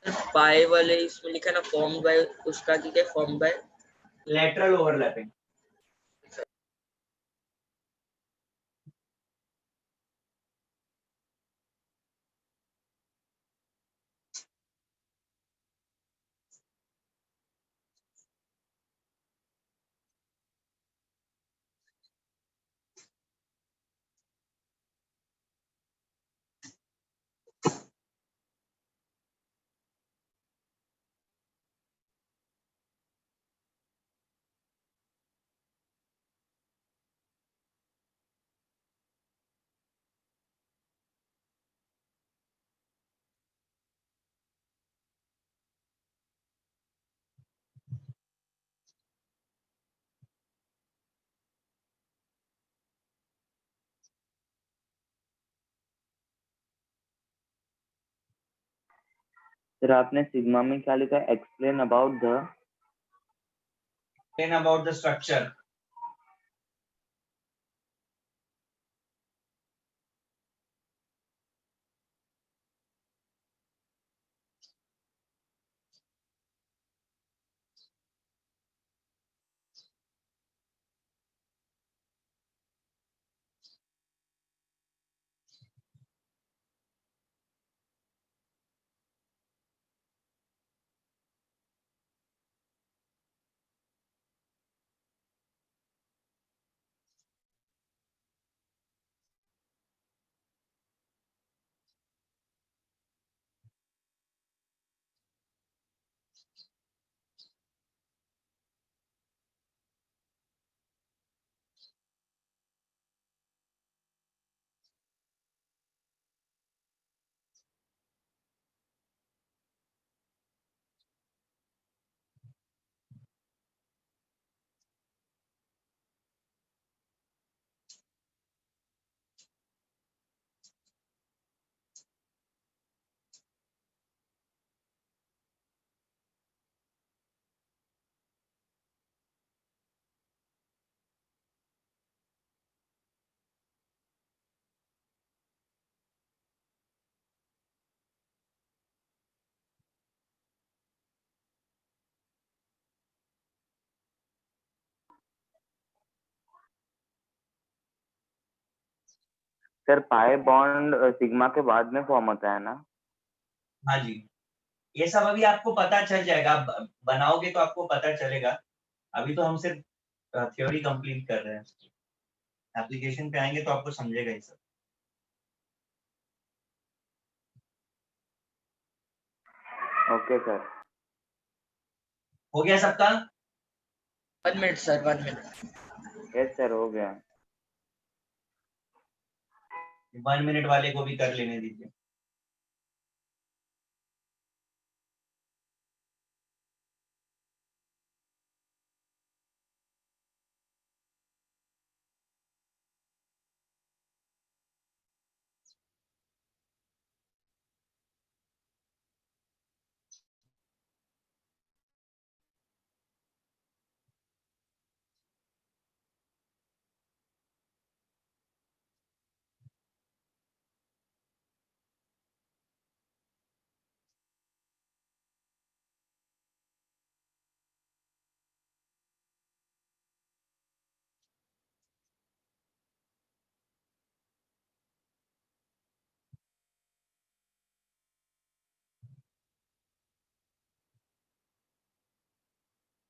सर पाई वाले इसमें लिखा ना फॉर्म बाय, उसका क्या form by? Lateral overlapping. Sir आपने सिग्मा में क्या लिखा है? Explain about the structure. Sir pi bond sigma के बाद में फॉर्म होता है ना? हाँ जी, ये सब अभी आपको पता चल जाएगा, आप बनाओगे तो आपको पता चलेगा। अभी तो हम सिर्फ थ्योरी कंप्लीट कर रहे हैं, एप्लीकेशन पे आएंगे तो आपको समझेगा ये सब। Okay sir. हो गया सबका? 1 minute sir, 1 minute. Yes sir, हो गया। 1 मिनट वाले को भी कर लेने दीजिए।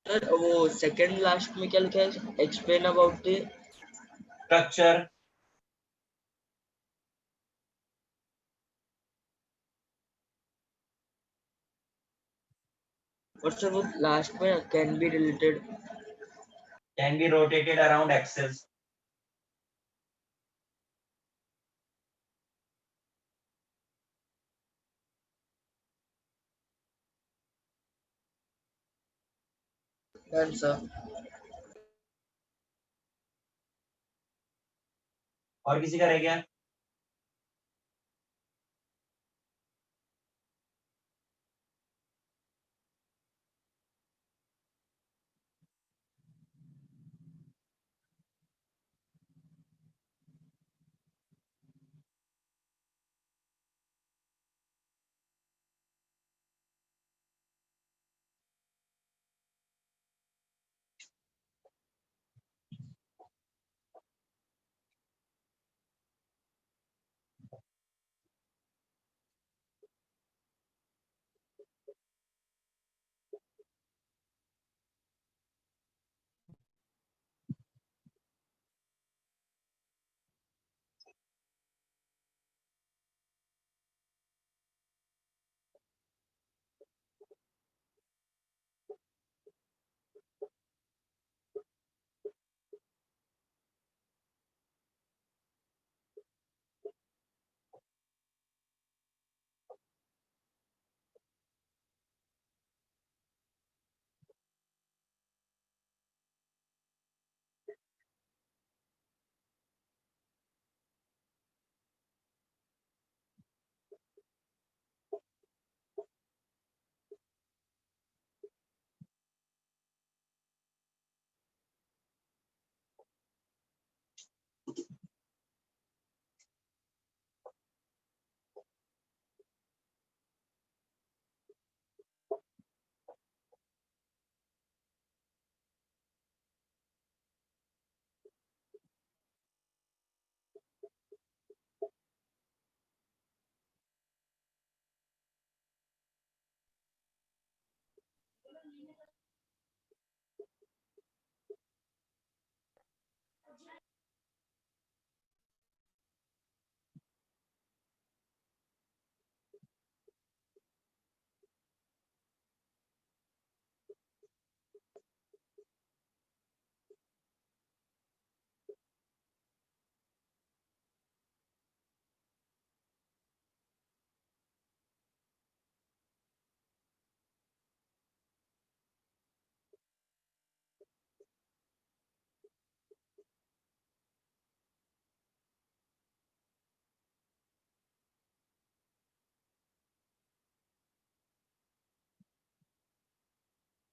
सर वो सेकंड लास्ट में क्या लिखा है? Explain about the structure. और सर वो लास्ट में can be related. Can be rotated around axis. Done sir. और किसी का रह गया?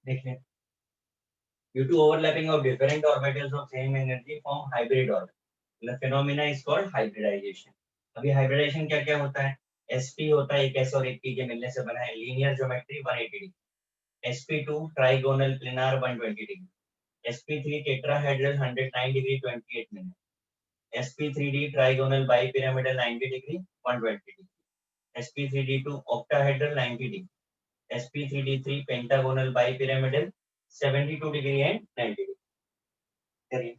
देखिए, due to overlapping of different orbitals of same energy form hybrid orbit. The phenomena is called hybridization. अभी hybridization क्या क्या होता है? sp होता है एक s और एक p के मिलने से बना है linear geometry 180 degree, sp2 trigonal planar 120 degree, sp3 tetrahedral 109 degree 28 minute, sp3d trigonal bipyramidal 90 degree 120 degree, sp3d2 octahedral 90 degree, sp3d3 pentagonal bipyramidal 72 degree and 90 degree. करिए.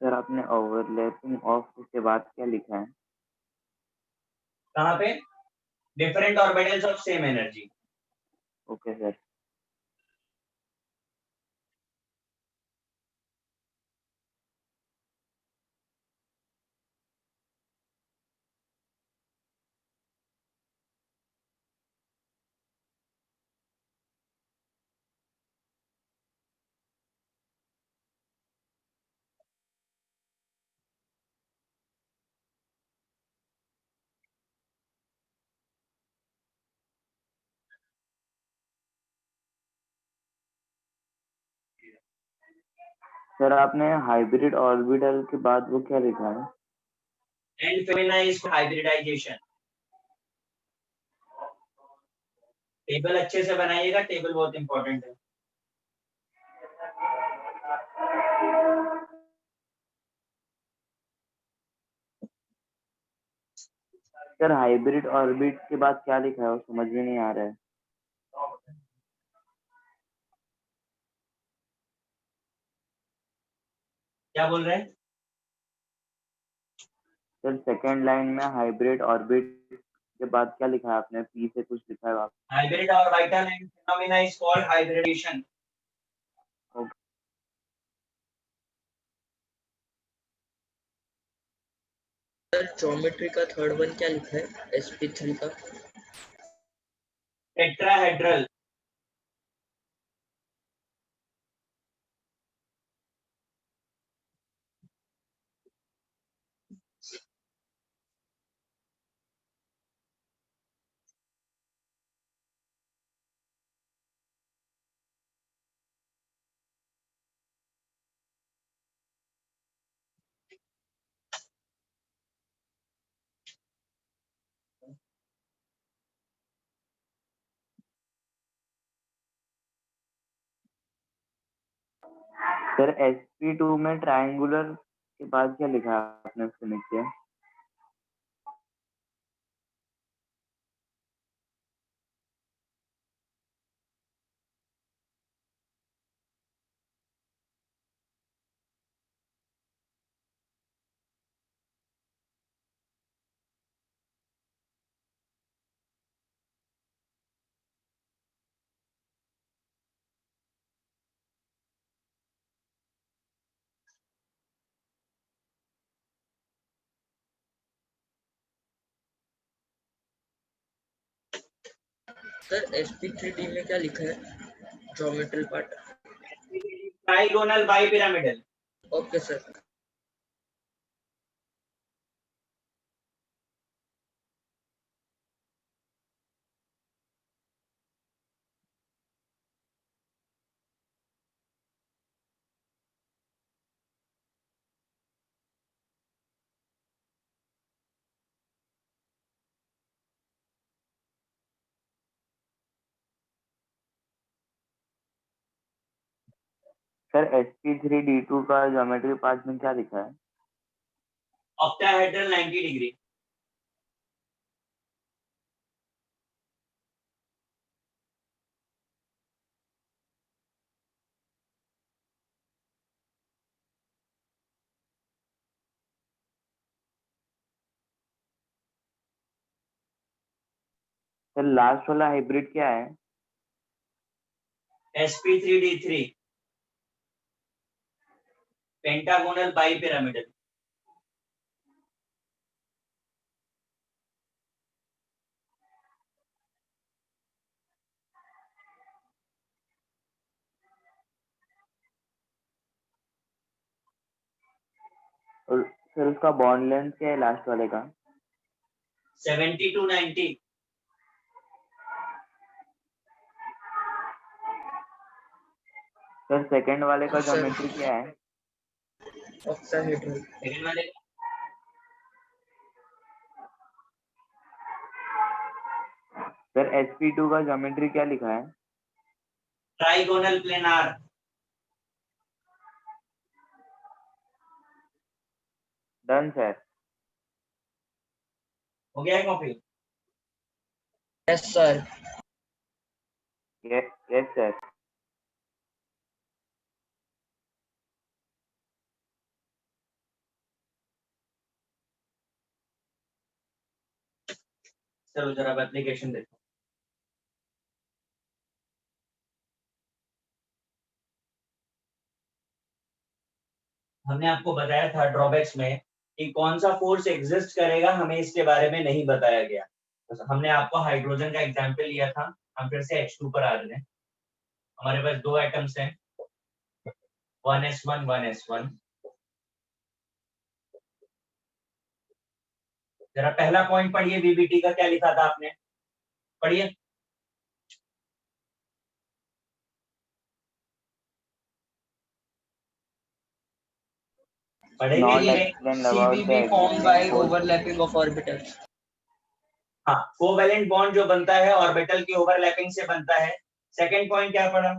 सर आपने ओवरलैपिंग ऑफ के बाद क्या लिखा है? कहाँ पे? Different orbitals of same energy. Okay sir. Sir आपने हाइब्रिड ऑर्बिटल के बाद वो क्या लिखा है? And phenomena is hybridization. Table अच्छे से बनाइएगा, टेबल बहुत इंपॉर्टेंट है. सर हाइब्रिड ऑर्बिट के बाद क्या लिखा है वो समझ में नहीं आ रहा है. क्या बोल रहे हैं? सर सेकंड लाइन में हाइब्रिड ऑर्बिट के बाद क्या लिखा है आपने? पी से कुछ लिखा है आप. Hybrid orbital and phenomena is called hybridization. Sir geometry का थर्ड वन क्या लिखा है sp3 का? Tetrahedral. सर sp2 में ट्रायंगुलर के बाद क्या लिखा है आपने उसके नीचे? सर sp3d में क्या लिखा है geometry part? Trigonal bipyramidal. Okay sir. Sir sp3d2 का ज्योमेट्री पार्ट में क्या लिखा है? Octahedral 90 degree. सर लास्ट वाला हाइब्रिड क्या है? sp3d3. Pentagonal bipyramidal. और सर उसका बॉन्ड लेंथ क्या है लास्ट वाले का? 70 to 90। सर सेकंड वाले का सर ज्योमेट्री क्या है? ऑक्साहेड्रल। सेकंड वाले सर sp2 का ज्योमेट्री क्या लिखा है? Trigonal planar. Done sir. हो गया है copy? Yes sir. Yes sir. चलो जरा अब एप्लीकेशन देखो। हमने आपको बताया था ड्रॉबैक्स में कि कौन सा फोर्स एग्जिस्ट करेगा, हमें इसके बारे में नहीं बताया गया। तो हमने आपको हाइड्रोजन का एग्जांपल लिया था। हम फिर से H2 पर आ रहे हैं। हमारे पास दो एटम्स हैं, 1s1 1s1। जरा पहला पॉइंट पढ़िए, VBT का क्या लिखा था आपने, पढ़िए। पढ़ेंगे Not कि नहीं? explained about the CBB formed by existing force. overlapping of orbitals. हाँ, कोवेलेंट बॉन्ड जो बनता है ऑर्बिटल की ओवरलैपिंग से बनता है। सेकंड पॉइंट क्या पढ़ा,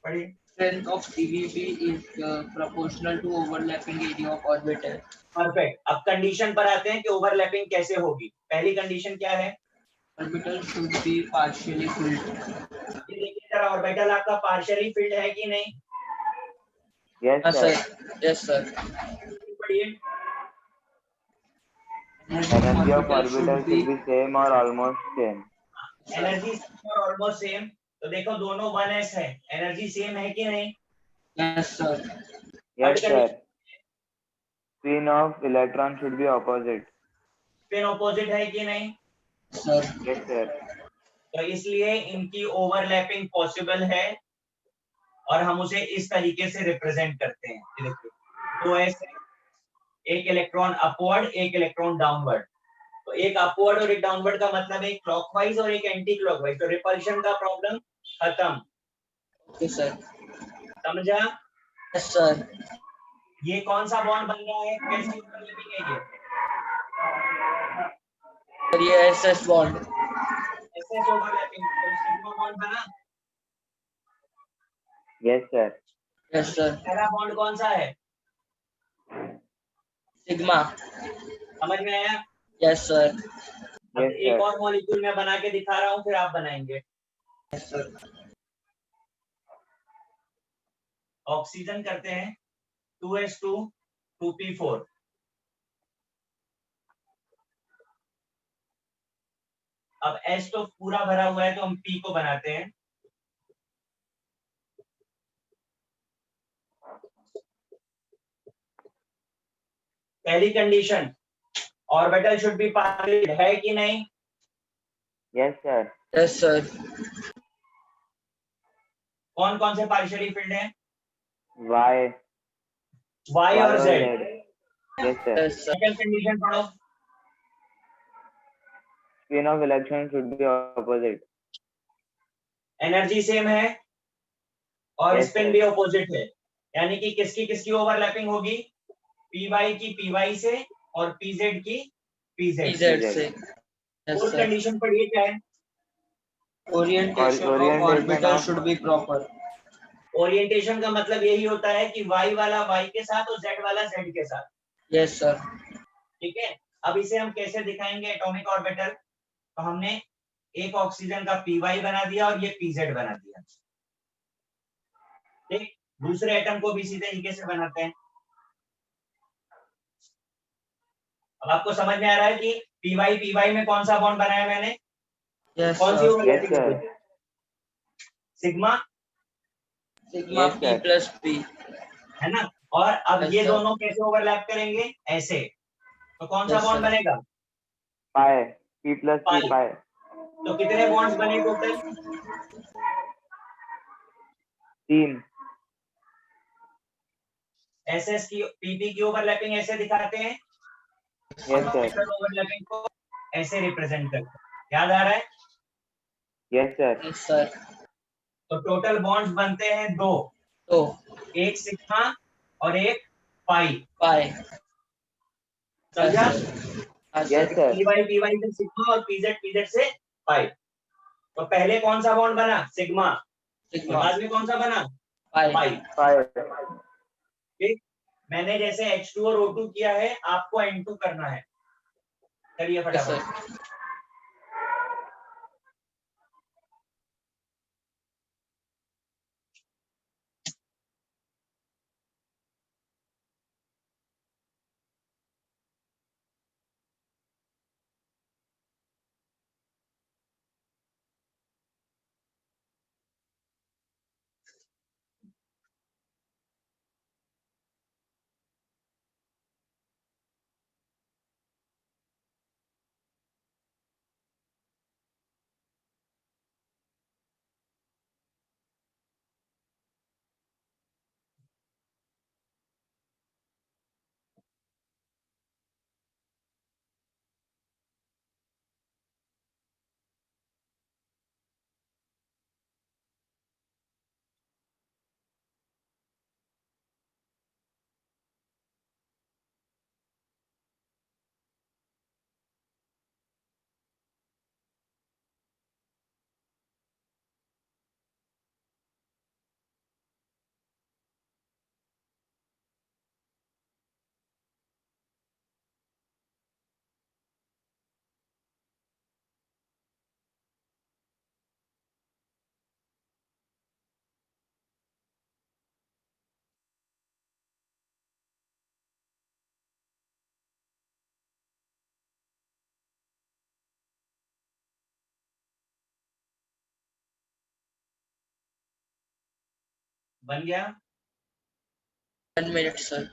पढ़िए। Strength of CBB is proportional to overlapping area of orbital. Perfect. अब कंडीशन पर आते हैं कि ओवरलैपिंग कैसे होगी। पहली कंडीशन क्या है? Orbital should be partially filled. ये देखिए जरा, ऑर्बिटल आपका पार्शियली फिल्ड है कि नहीं? Yes हाँ sir. Sir, yes sir. पढ़िए। Energy of orbital should be same or almost same. Energy और ऑलमोस्ट सेम। तो देखो दोनों 1s है, एनर्जी सेम है कि नहीं? Yes sir. Yes sir. Spin of electron should be opposite. Spin opposite है कि नहीं? Sir Yes sir. तो इसलिए इनकी ओवरलैपिंग पॉसिबल है और हम उसे इस तरीके से रिप्रेजेंट करते हैं। ये देखिए, दो s है, एक इलेक्ट्रॉन अपवर्ड, एक इलेक्ट्रॉन डाउनवर्ड। तो एक अपवर्ड और एक डाउनवर्ड का मतलब है क्लॉकवाइज और एक एंटी क्लॉकवाइज। तो रिपल्शन का प्रॉब्लम खत्म। Okay sir. समझा? Yes sir. ये कौन सा बॉन्ड बन रहा है, कैसी ओवरलैपिंग है ये? सर ये SS बॉन्ड। SS overlapping. तो सिग्मा बॉन्ड बना। Yes sir. Yes sir. पहला बॉन्ड कौन सा है? सिग्मा। समझ में आया? Yes sir. अब Yes एक sir. और मॉलिक्यूल मैं बना के दिखा रहा हूँ, फिर आप बनाएंगे। Yes sir. ऑक्सीजन करते हैं 2s2 2p4। अब S तो पूरा भरा हुआ है तो हम P को बनाते हैं। पहली condition, orbital should be partial, है कि नहीं? Yes sir. Yes sir. कौन कौन से पार्शियली फिल्ड हैं? Y. Y और Z। Yes sir. Yes sir. Second condition पढ़ो। Spin of electron should be opposite. Energy same है और Yes, स्पिन sir. भी ऑपोजिट है, यानी कि किसकी किसकी ओवरलैपिंग होगी? Py की Py से और Pz की Pz PZ से। Yes fourth sir. कंडीशन पढ़िए क्या है? Orientation of Orientation orbital of- should be proper. Orientation का मतलब यही होता है कि Y वाला Y के साथ और Z वाला Z के साथ। Yes sir. ठीक है, अब इसे हम कैसे दिखाएंगे एटॉमिक ऑर्बिटल? तो हमने एक ऑक्सीजन का Py बना दिया और ये Pz बना दिया। ठीक, दूसरे एटम को भी इसी तरीके से बनाते हैं। अब आपको समझ में आ रहा है कि Py में कौन सा बॉन्ड बनाया मैंने, यस कौन सी सर। ओवरलैपिंग Yes, है? sir. Sigma, sigma Yes, P sir. Plus P। है ना? और अब Yes, ये sir. दोनों कैसे ओवरलैप करेंगे? ऐसे। तो कौन सा Yes, बॉन्ड sir. बनेगा? Pi. P plus P Pi. pi. तो कितने बॉन्ड्स बने टोटल? 3. एसएस की पीपी की ओवरलैपिंग ऐसे दिखाते हैं, यस सर। ऑर्बिटल ओवरलैपिंग को ऐसे रिप्रेजेंट करते हैं। याद आ रहा है? Yes sir. Yes sir. तो टोटल बॉन्ड्स बनते हैं दो, तो एक सिग्मा और एक पाई। पाई। समझा? हाँ यस सर। सर। पी से सिग्मा और पीजेड से पाई। तो पहले कौन सा बॉन्ड बना? सिग्मा। और सिग्मा बाद में कौन सा बना? पाई। पाई। 5। ठीक, मैंने जैसे H2 और O2 किया है, आपको N2 करना है। करिए यस फटाफट। सर। बन गया? 1 मिनट सर।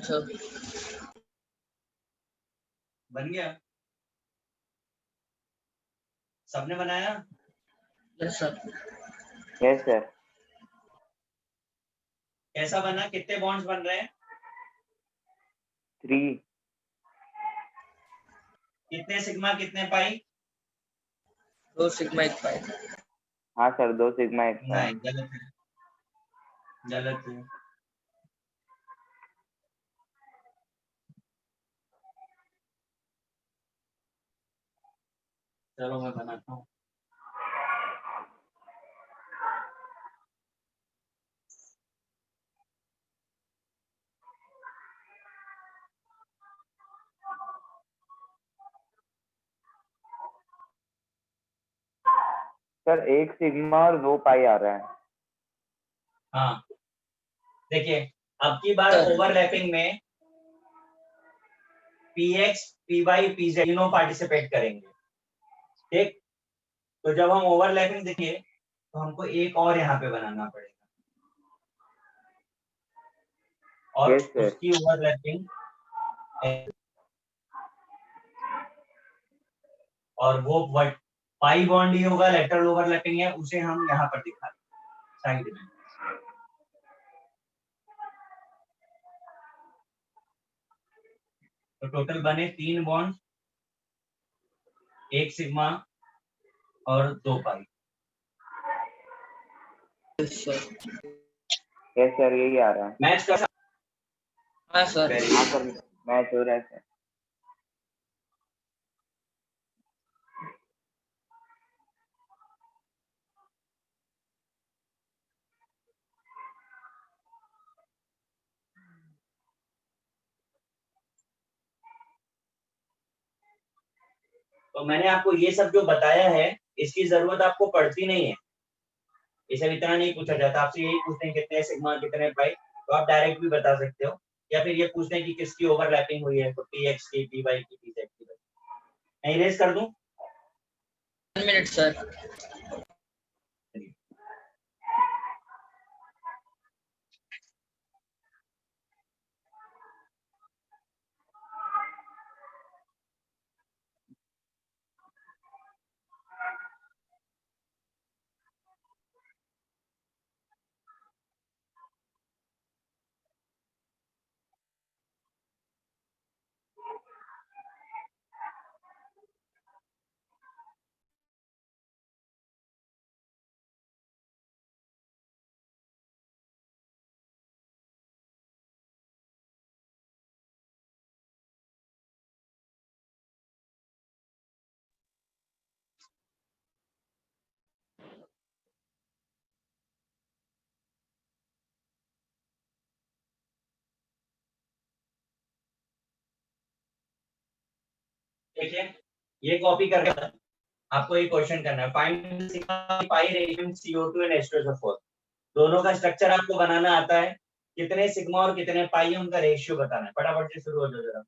सर बन गया? सबने बनाया? Yes sir. Yes sir. कैसा बना? कितने बॉन्ड्स बन रहे हैं? 3। कितने सिग्मा कितने पाई? 2 सिग्मा 1 पाई। हाँ सर, 2 सिग्मा 1 पाई। नहीं, गलत है, गलत है। चलो मैं बनाता हूँ। सर 1 सिग्मा और 2 पाई आ रहा है। हाँ, देखिए अब की बार सर। ओवरलैपिंग में P X, P Y, P Z तीनों पार्टिसिपेट करेंगे। ठीक, तो जब हम ओवरलैपिंग देखेंगे तो हमको एक और यहाँ पे बनाना पड़ेगा और Yes, sir. उसकी ओवरलैपिंग और वो पाई बॉन्ड ही होगा, लेटरल ओवरलैपिंग है, उसे हम यहाँ पर दिखा साइड में। तो टोटल बने 3 बॉन्ड, 1 सिग्मा और 2 pi. Yes sir. Yes sir, यही आ रहा है। मैच कर हाँ सर। हाँ सर, मैच हो रहा है सर। तो मैंने आपको ये सब जो बताया है इसकी जरूरत आपको पड़ती नहीं है, इसे इतना नहीं पूछा जाता। आपसे यही पूछते हैं कितने सिग्मा कितने पाई, तो आप डायरेक्ट भी बता सकते हो, या फिर ये पूछते हैं कि किसकी ओवरलैपिंग हुई है, तो पी एक्स की, पी वाई की, पी जेड की। मैं इरेज कर दूं? 1 मिनट सर। देखिए, ये कॉपी करके आपको एक क्वेश्चन करना है, find sigma pi ratio CO2 and H2SO4। दोनों का स्ट्रक्चर आपको बनाना आता है, कितने सिग्मा और कितने पाई है उनका रेशियो बताना है। फटाफट से शुरू हो जाओ जरा।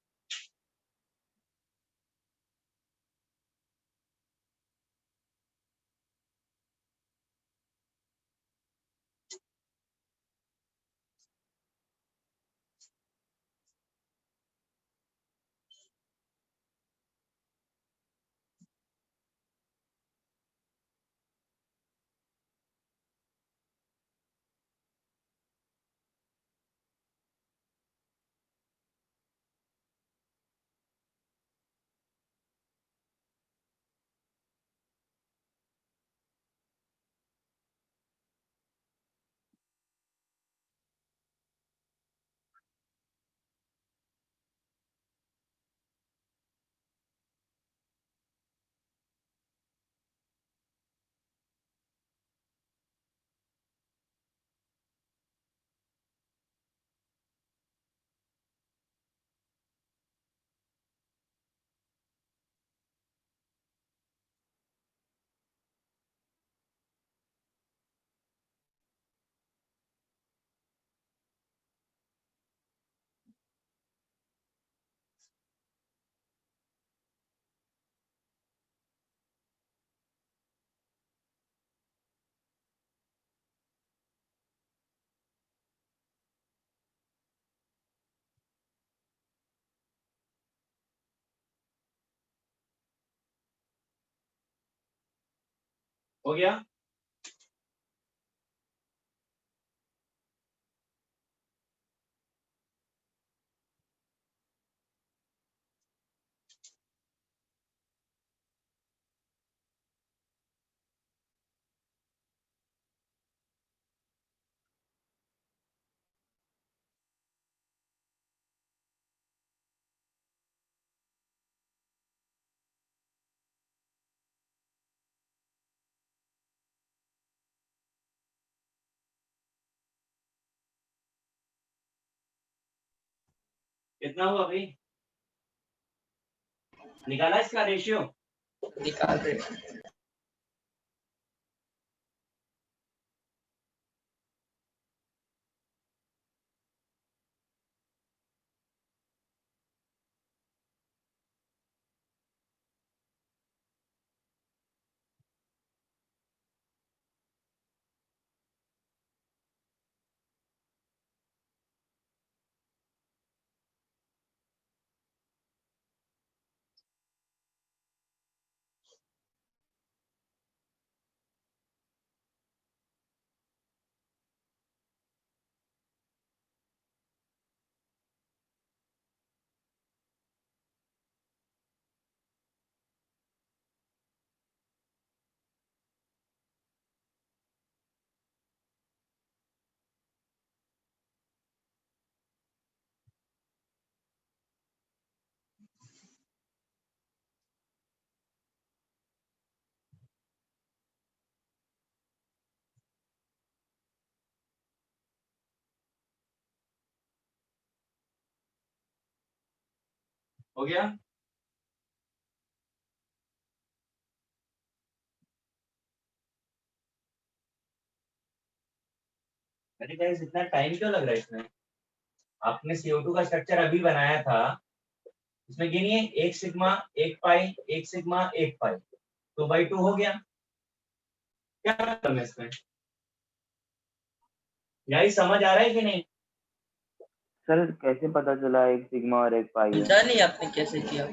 हो गया? कितना हुआ भाई? निकाला इसका रेशियो? निकाल रहे हैं। हो गया? अरे गाइस इतना टाइम क्यों लग रहा है इसमें? आपने CO2 का स्ट्रक्चर अभी बनाया था, इसमें गिनिए 1 सिग्मा 1 पाई 1 सिग्मा 1 पाई, तो बाई 2 हो गया। क्या मतलब है इसमें? गाइस समझ आ रहा है कि नहीं? सर कैसे पता चला एक सिग्मा और एक पाई है? समझा नहीं आपने कैसे किया?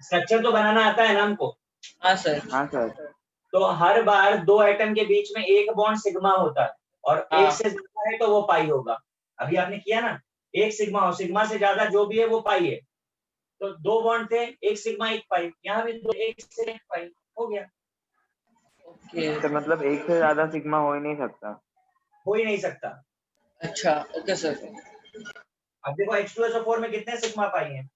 स्ट्रक्चर तो बनाना आता है ना हमको। हाँ सर। हाँ सर। तो हर बार दो एटम के बीच में एक बॉन्ड सिग्मा होता है और हाँ। एक से ज्यादा है तो वो पाई होगा। अभी आपने किया ना, एक सिग्मा और सिग्मा से ज्यादा जो भी है वो पाई है। तो दो बॉन्ड थे, एक सिग्मा एक पाई, यहाँ भी दो, एक से एक पाई, हो गया। ओके। सर मतलब एक से ज्यादा सिग्मा हो ही नहीं सकता। हो ही नहीं सकता। अच्छा ओके सर। अब देखो H2SO4 में कितने सिग्मा पाई हैं?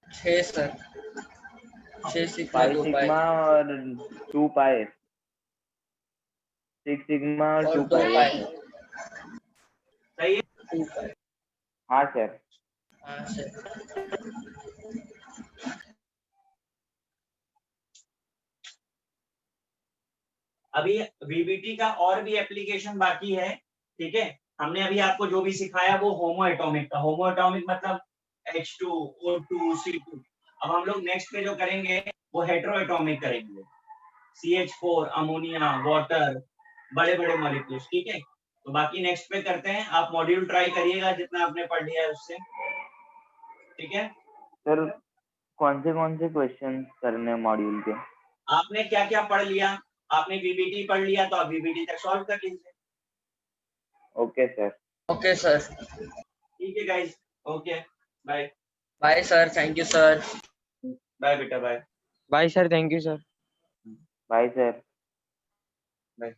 6 sir. 6 sigma pi 2 pi sigma और 2 पाई, 6 सिग्मा और और 2 2 पाई। पाई। सही है? 2 पाई। हाँ सर। हाँ सर। अभी VBT का और भी एप्लीकेशन बाकी है, ठीक है। हमने अभी आपको जो भी सिखाया वो होमो एटॉमिक का। होमो एटॉमिक मतलब H2 O2 C2। अब हम लोग नेक्स्ट पे जो करेंगे वो हेटेरो एटॉमिक करेंगे, CH4 अमोनिया वाटर, बड़े बड़े मॉलिक्यूल्स, ठीक है। तो बाकी नेक्स्ट पे करते हैं। आप मॉड्यूल ट्राई करिएगा जितना आपने पढ़ लिया है उससे, ठीक है। सर कौन से क्वेश्चन करने मॉड्यूल के? आपने क्या क्या पढ़ लिया? आपने VBT पढ़ लिया तो आप VBT तक सॉल्व कर लीजिए। Okay sir. Okay sir. ठीक है guys, okay bye. Bye sir, thank you sir. Bye बेटा, bye bye sir, thank you sir. Bye sir. Bye.